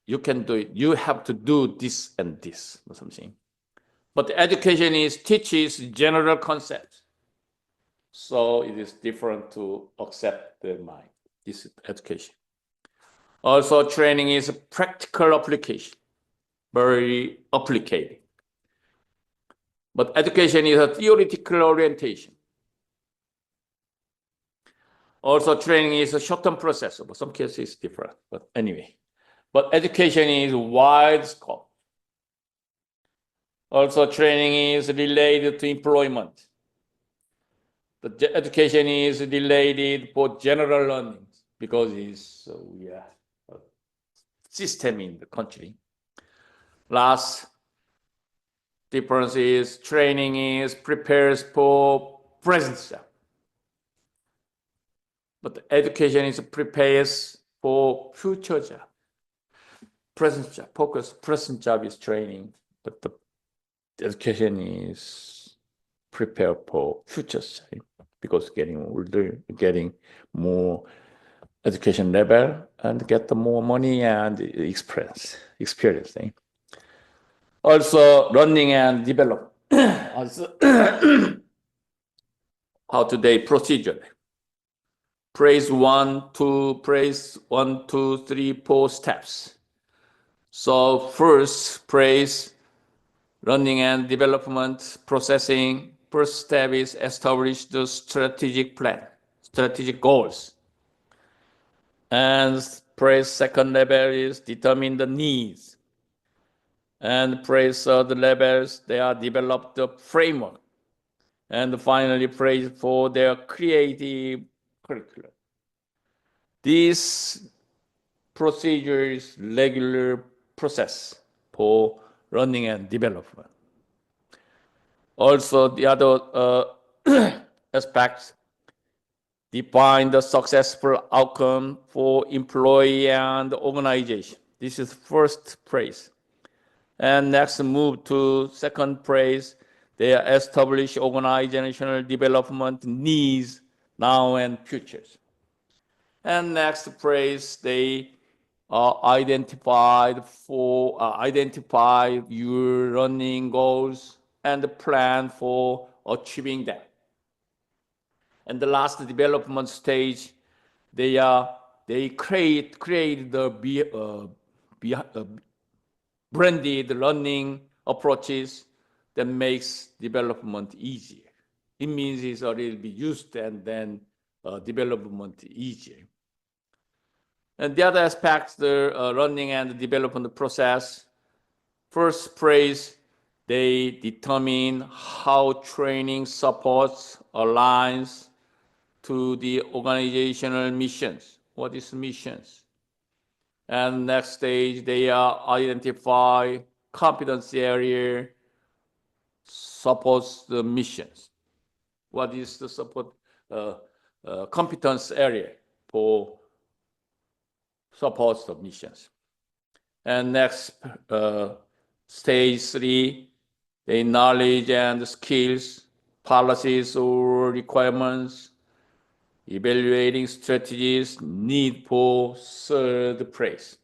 You can do it, you have to do this and this or something. But education is teaches general concepts. So it is different to accept the mind. This is education. Also, training is a practical application, very applicated. But education is a theoretical orientation. Also, training is a short-term process, but some cases it's different. But anyway, but education is wide scope. Also, training is related to employment. The education is related for general learning because it's a system in the country. Last difference is training is prepares for present job, but the education is prepares for future job. Present job, focus. Present job is training, but the education is prepared for future job because getting older, getting more education level, and get the more money and experience. Also, learning and develop. Also, how today procedure. Praise 1, 2, 3, 4 steps. So first, praise, learning and development, processing. First step is establish the strategic plan, strategic goals. And praise second level is determine the needs. And praise third levels, they are developed the framework. And finally, praise for their creative curriculum. This procedure is regular process for learning and development. Also, the other aspects define the successful outcome for employee and organization. This is first praise. And next move to second praise. They establish organizational development needs now and futures. And next praise, they identify your learning goals and plan for achieving them. And the last development stage, they create the branded learning approaches that makes development easier. It means it's already be used and then development easier. And the other aspects, the learning and development process. First praise, they determine how training supports, aligns to the organizational missions. What is missions? And next stage, they identify competence area supports the missions. What is the support competence area for supports the missions? And next stage 3, the knowledge and skills, policies or requirements, evaluating strategies, need for third praise.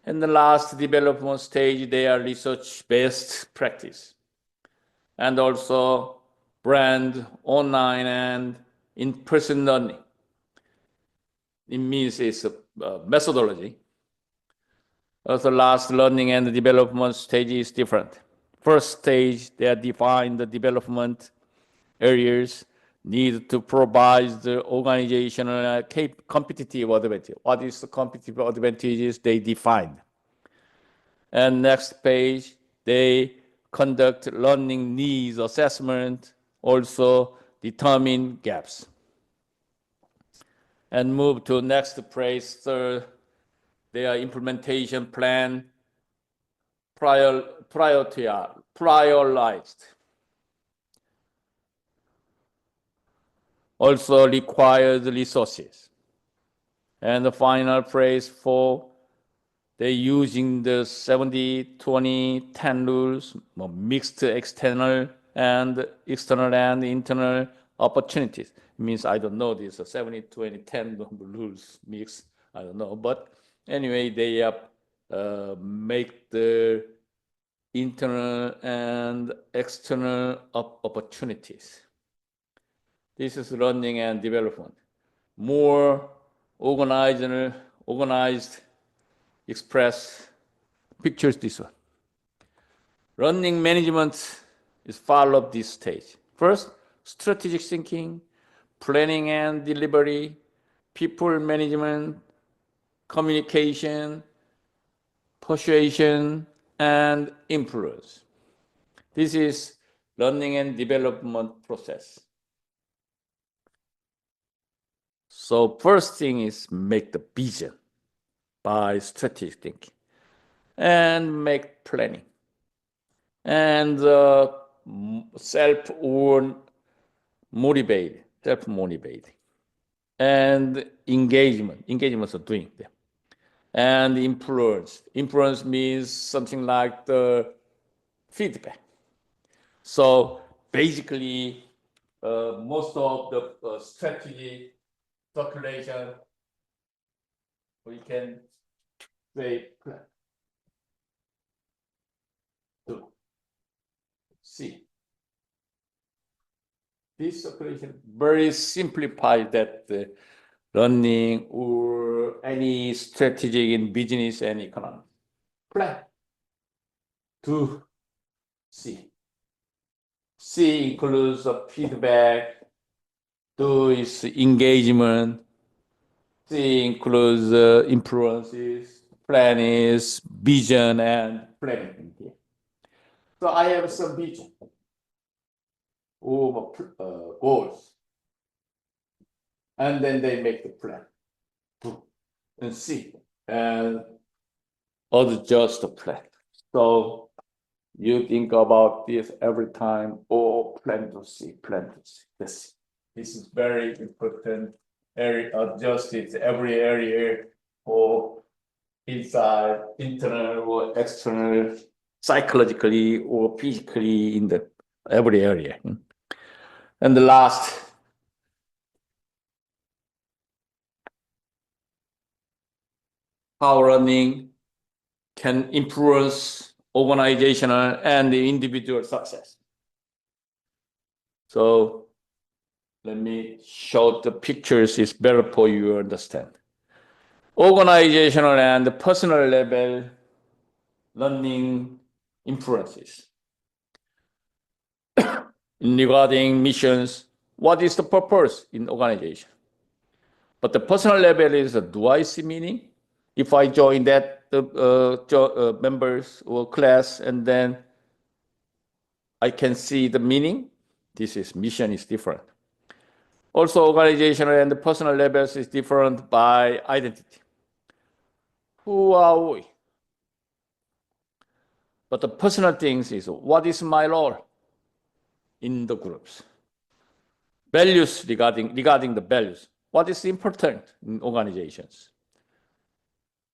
And the last development stage, they are research-based practice. And also brand, online, and in-person learning. It means it's a methodology. Also, last learning and development stage is different. First stage, they define the development areas need to provide the organizational competitive advantage. What is the competitive advantages they define? And next page, they conduct learning needs assessment, also determine gaps. And move to next page, third, their implementation plan prioritized. Also requires resources. And the final phrase 4, they're using the 70-20-10 rules, mixed external and internal opportunities. It means, I don't know this 70-20-10 rules mix, I don't know. But anyway, they make the internal and external opportunities. This is learning and development. More organized, express pictures this one. Learning management is follow this stage. First, strategic thinking, planning and delivery, people management, communication, persuasion, and influence. This is learning and development process. So first thing is make the vision by strategic thinking and make planning and self-motivated and engagement of doing them. And influence means something like the feedback. So basically, most of the strategy calculation, we can say to see. This calculation very simplified that learning or any strategy in business and economy. Plan to see. C includes feedback. Do is engagement. C includes influences. Plan is vision and planning. So I have some vision or goals, and then they make the plan and see and adjust the plan. So you think about this every time. Oh, plan to see. This is very important. Adjust it every area or inside, internal or external, psychologically or physically in the every area. And the last, how learning can influence organizational and the individual success. So let me show the pictures, it's better for you to understand. Organizational and personal level learning influences. Regarding missions, what is the purpose in organization? But the personal level is, do I see meaning? If I join that members or class and then I can see the meaning, mission is different. Also, organizational and personal levels is different by identity. Who are we? But the personal things is, what is my role in the groups? Values regarding the values. What is important in organizations?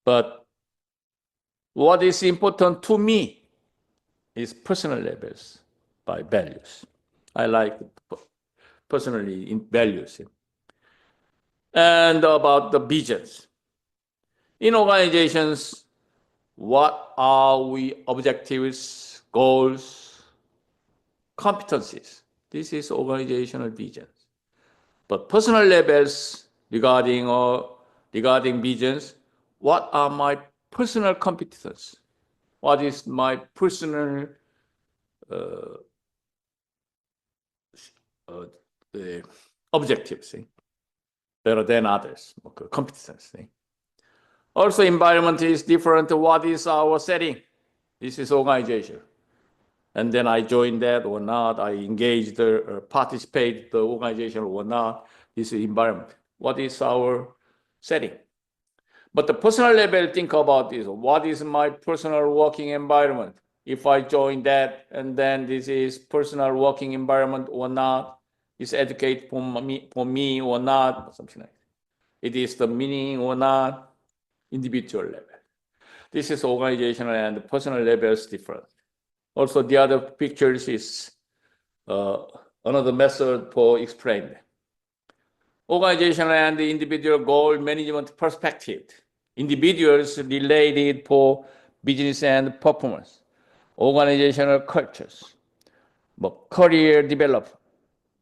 But what is important to me is personal levels by values. I like personally in values. And about the visions. In organizations, what are we objectives, goals, competencies. This is organizational vision. But personal levels regarding visions, what are my personal competences? What is my personal objectives better than others, competency. Also, environment is different. What is our setting? This is organization. And then I joined that or not, I engaged or participate the organization or not. This is environment. What is our setting? But the personal level, think about this. What is my personal working environment? If I join that, and then this is personal working environment or not, is educate for me or not, something like that. It is the meaning or not, individual level. This is organizational and personal levels different. Also, the other pictures is another method for explaining. Organizational and individual goal management perspective. Individuals related for business and performance. Organizational cultures, career development,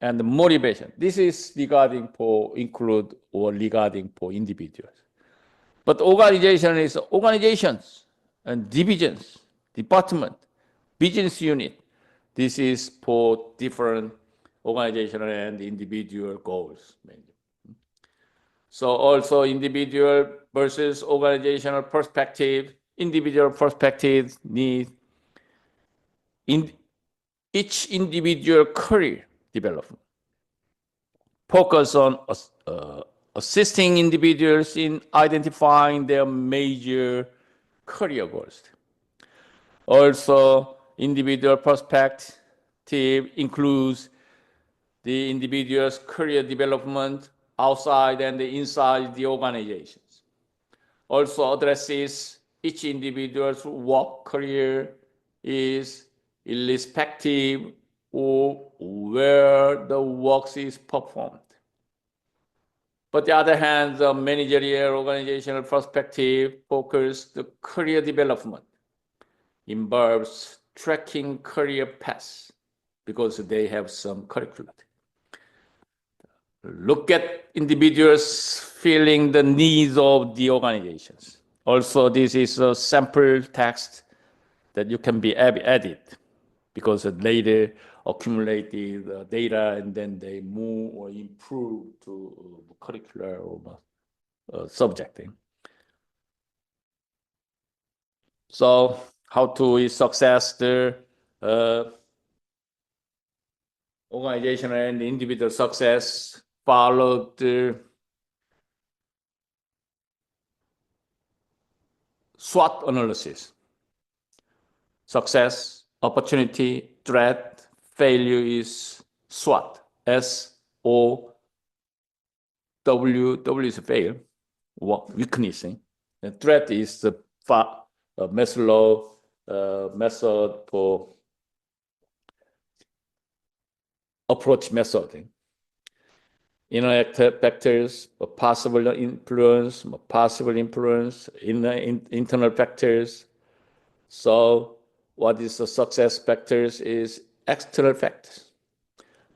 and motivation. This is regarding for include or regarding for individuals. But organization is organizations and divisions, department, business unit. This is for different organizational and individual goals. So also individual versus organizational perspective. Individual perspective needs each individual career development. Focus on assisting individuals in identifying their major career goals. Also, individual perspective includes the individual's career development outside and inside the organizations. Also addresses each individual's work career is irrespective of where the work is performed. But on the other hand, the managerial organizational perspective focused the career development involves tracking career paths because they have some curriculum. Look at individuals feeling the needs of the organizations. Also, this is a sample text that you can be added because later accumulated data and then they move or improve to curricular or subjecting. So how to success the organizational and individual success? Follow the SWOT analysis. Success, opportunity, threat, failure is SWOT. S-O-W, W is fail, weakness. And threat is the Maslow method for approach method. Inner factors, possible influence, internal factors. So what is the success factors is external factors.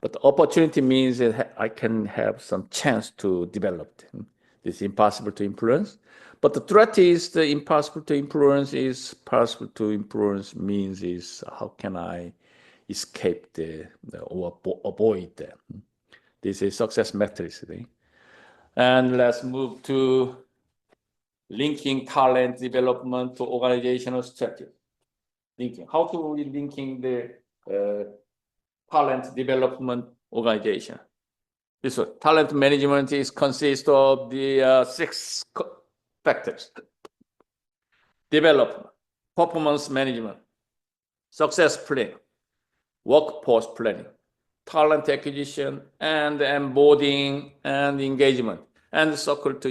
But the opportunity means that I can have some chance to develop them. It's impossible to influence. But the threat is the impossible to influence is possible to influence means is how can I escape or avoid them. This is success metrics. And let's move to linking talent development to organizational strategy. Linking. How to we linking the talent development organization? This one, talent management consists of the 6 factors: development, performance management, success planning, workforce planning, talent acquisition, and onboarding and engagement, and circle to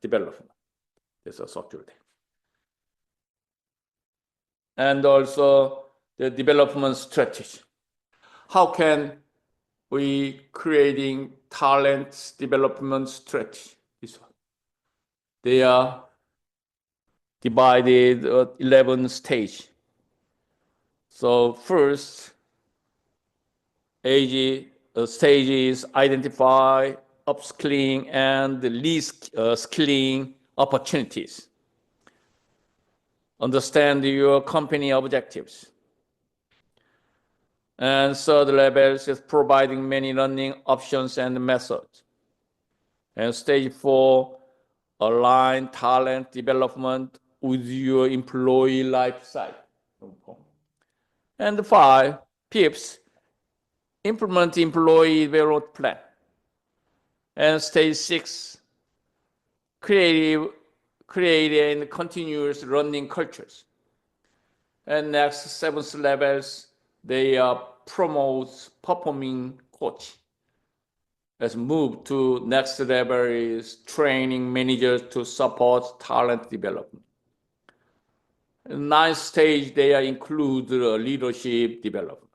development. That's a structure. And also the development strategy. How can we creating talent development strategy? This one. They are divided 11 stages. So first, stage is identify upskilling and reskilling opportunities. Understand your company objectives. And third level is providing many learning options and methods. And stage 4, align talent development with your employee life cycle. And 5, PIPS, implement employee development plan. And stage 6, create and continuous learning cultures. And next, 7th levels, they promote performing coach. Let's move to next level is training managers to support talent development. Ninth stage, they include leadership development.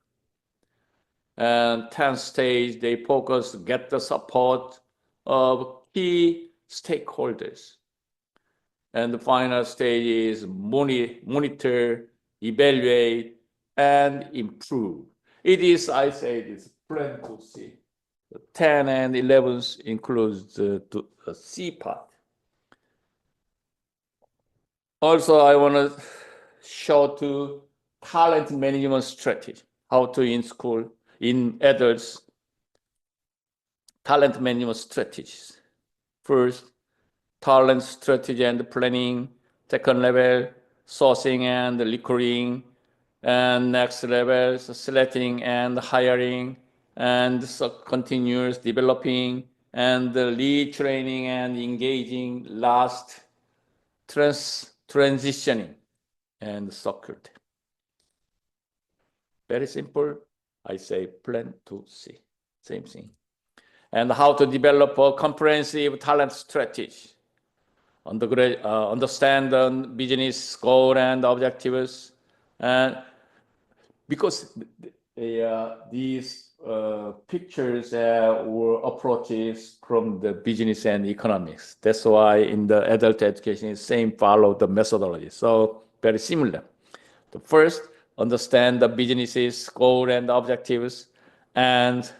And 10th stage, they focus get the support of key stakeholders. And the final stage is monitor, evaluate, and improve. It is, I say, it's plan to see. 10 and 11 includes the C part. Also, I want to show to talent management strategy, how to in school, in adults, talent management strategies. First, talent strategy and planning. Second level, sourcing and recruiting. And next level, selecting and hiring. And so continuous developing and retraining and engaging. Last, transitioning and security. Very simple. I say plan to see. Same thing. And how to develop a comprehensive talent strategy. Understand the business goal and objectives. And because these pictures were approaches from the business and economics. That's why in the adult education, same follow the methodology. So very similar. The first, understand the business's goal and objectives, and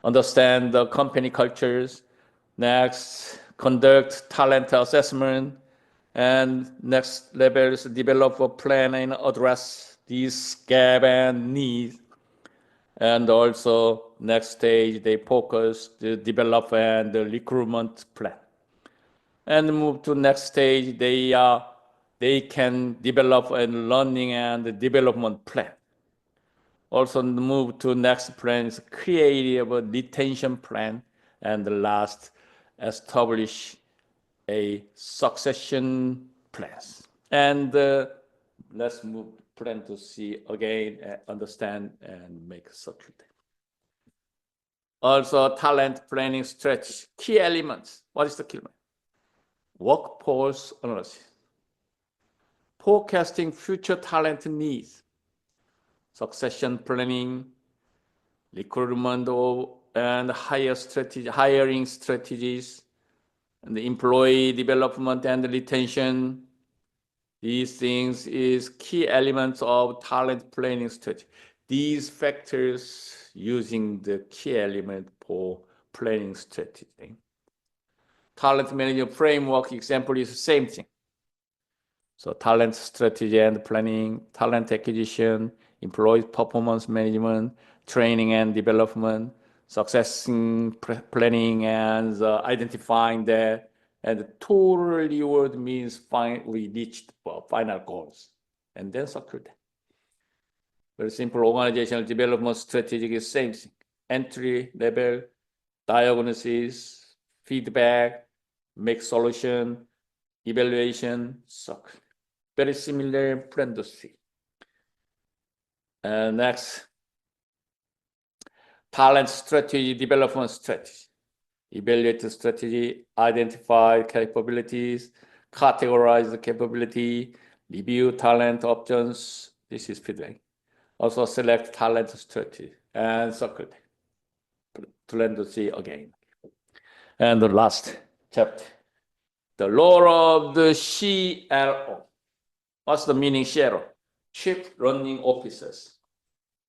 understand the company cultures. Next, conduct talent assessment, and next level is develop a plan and address these gap and needs. And also next stage, they focus to develop and the recruitment plan. And move to next stage, they can develop a learning and development plan. Also move to next plan is creative retention plan. And the last, establish a succession plans. And let's move plan to see again, understand and make circuit. Also talent planning strategy, key elements. What is the key element? Workforce analysis, forecasting future talent needs, succession planning, recruitment and hiring strategies, and the employee development and retention. These things is key elements of talent planning strategy. These factors using the key element for planning strategy. Talent management framework example is the same thing. So talent strategy and planning, talent acquisition, employee performance management, training and development, succession planning and identifying that. And the total reward means we reached final goals. And then secure that. Very simple organizational development strategy is same thing. Entry level, diagnosis, feedback, make solution, evaluation, success. Very similar plan to see. Next, talent strategy, development strategy. Evaluate the strategy, identify capabilities, categorize the capability, review talent options. This is feedback. Also select talent strategy and circle. Plan to see again. And the last chapter, the role of the CLO. What's the meaning CLO? Chief Learning Officers.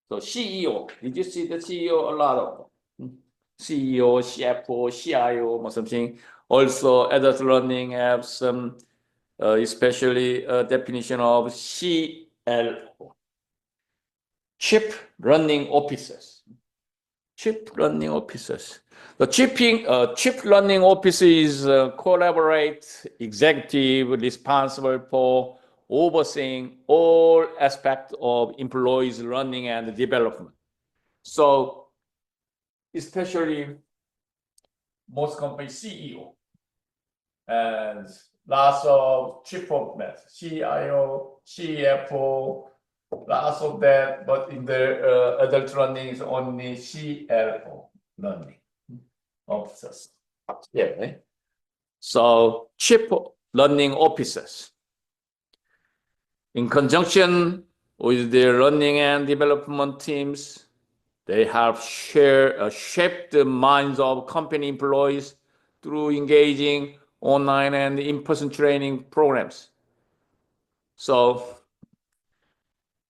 So CEO, did you see the CEO? A lot of CEO, CFO, CIO, or something. Also, adult learning have some, especially definition of CLO. Chief Learning Officers. Chief Learning Officers. The Chief Learning Officer is collaborate executive responsible for overseeing all aspects of employees' learning and development. So, especially most company CEO and lots of chief of math, CIO, CFO, lots of that, but in the adult learning is only CLO learning officers. Yeah, right? So chief learning officers, in conjunction with the learning and development teams, they have shaped the minds of company employees through engaging online and in-person training programs. So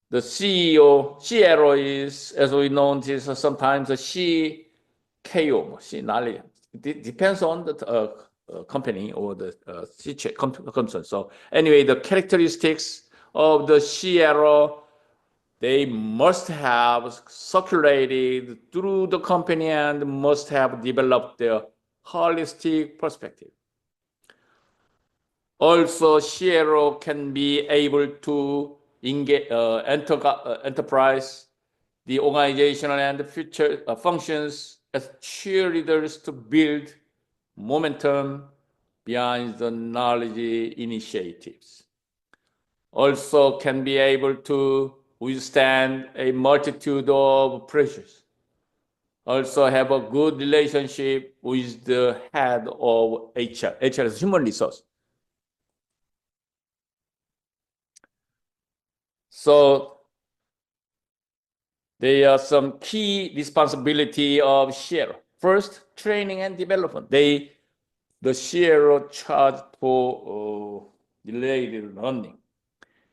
the CEO, CLO is, as we know, is sometimes a CKO, it depends on the company or the concern. So anyway, the characteristics of the CLO, they must have circulated through the company and must have developed their holistic perspective. Also, CLO can be able to engage enterprise, the organizational and future functions as cheerleaders to build momentum behind the knowledge initiatives. Also can be able to withstand a multitude of pressures. Also have a good relationship with the head of HR. HR is human resource. So there are some key responsibility of CLO. First, training and development. The CLO charge for related learning,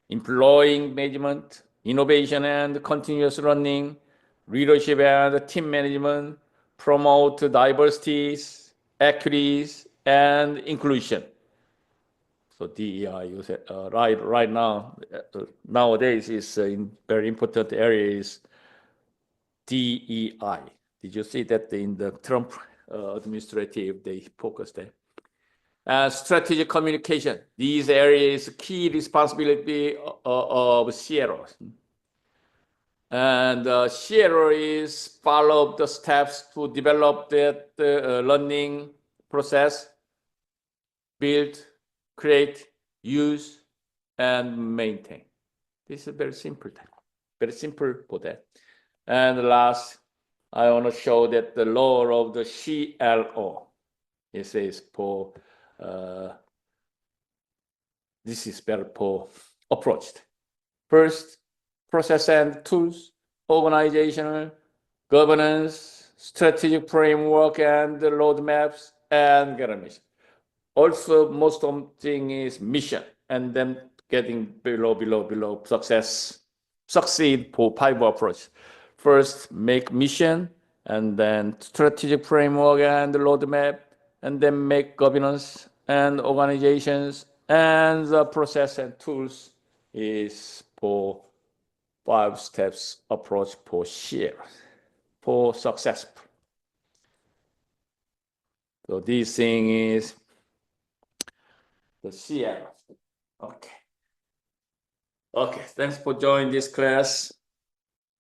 employee management, innovation and continuous learning, leadership and team management, promote diversities, equities, and inclusion. So DEI, you said, right now, nowadays is in very important area is DEI. Did you see that in the Trump administrative, they focused there? Strategic communication. These areas key responsibility of CLO. And CLO is follow the steps to develop that learning process, build, create, use, and maintain. This is very simple. Very simple for that. And last, I want to show that the role of the CLO. It says for this is better for approach. First, process and tools, organizational, governance, strategic framework, and the roadmaps and governance. Also, most of the thing is mission, and then getting below succeed for 5 approach. First, make mission, and then strategic framework and the roadmap, and then make governance and organizations, and the process and tools is for 5 steps approach for share, for success. So this thing is the CLO. Okay, thanks for joining this class.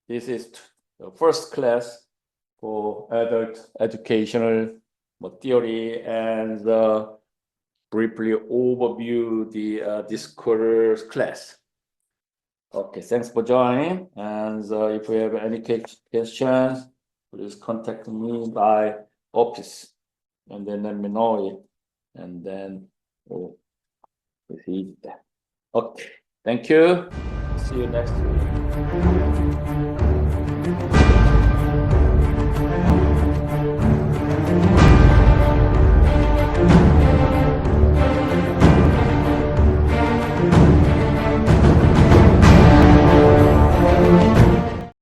This is the first class for adult educational theory and briefly overview this quarter's class. Okay, thanks for joining. And if you have any questions, please contact me by office, and then let me know it, and then we'll see that. Okay, thank you. See you next week.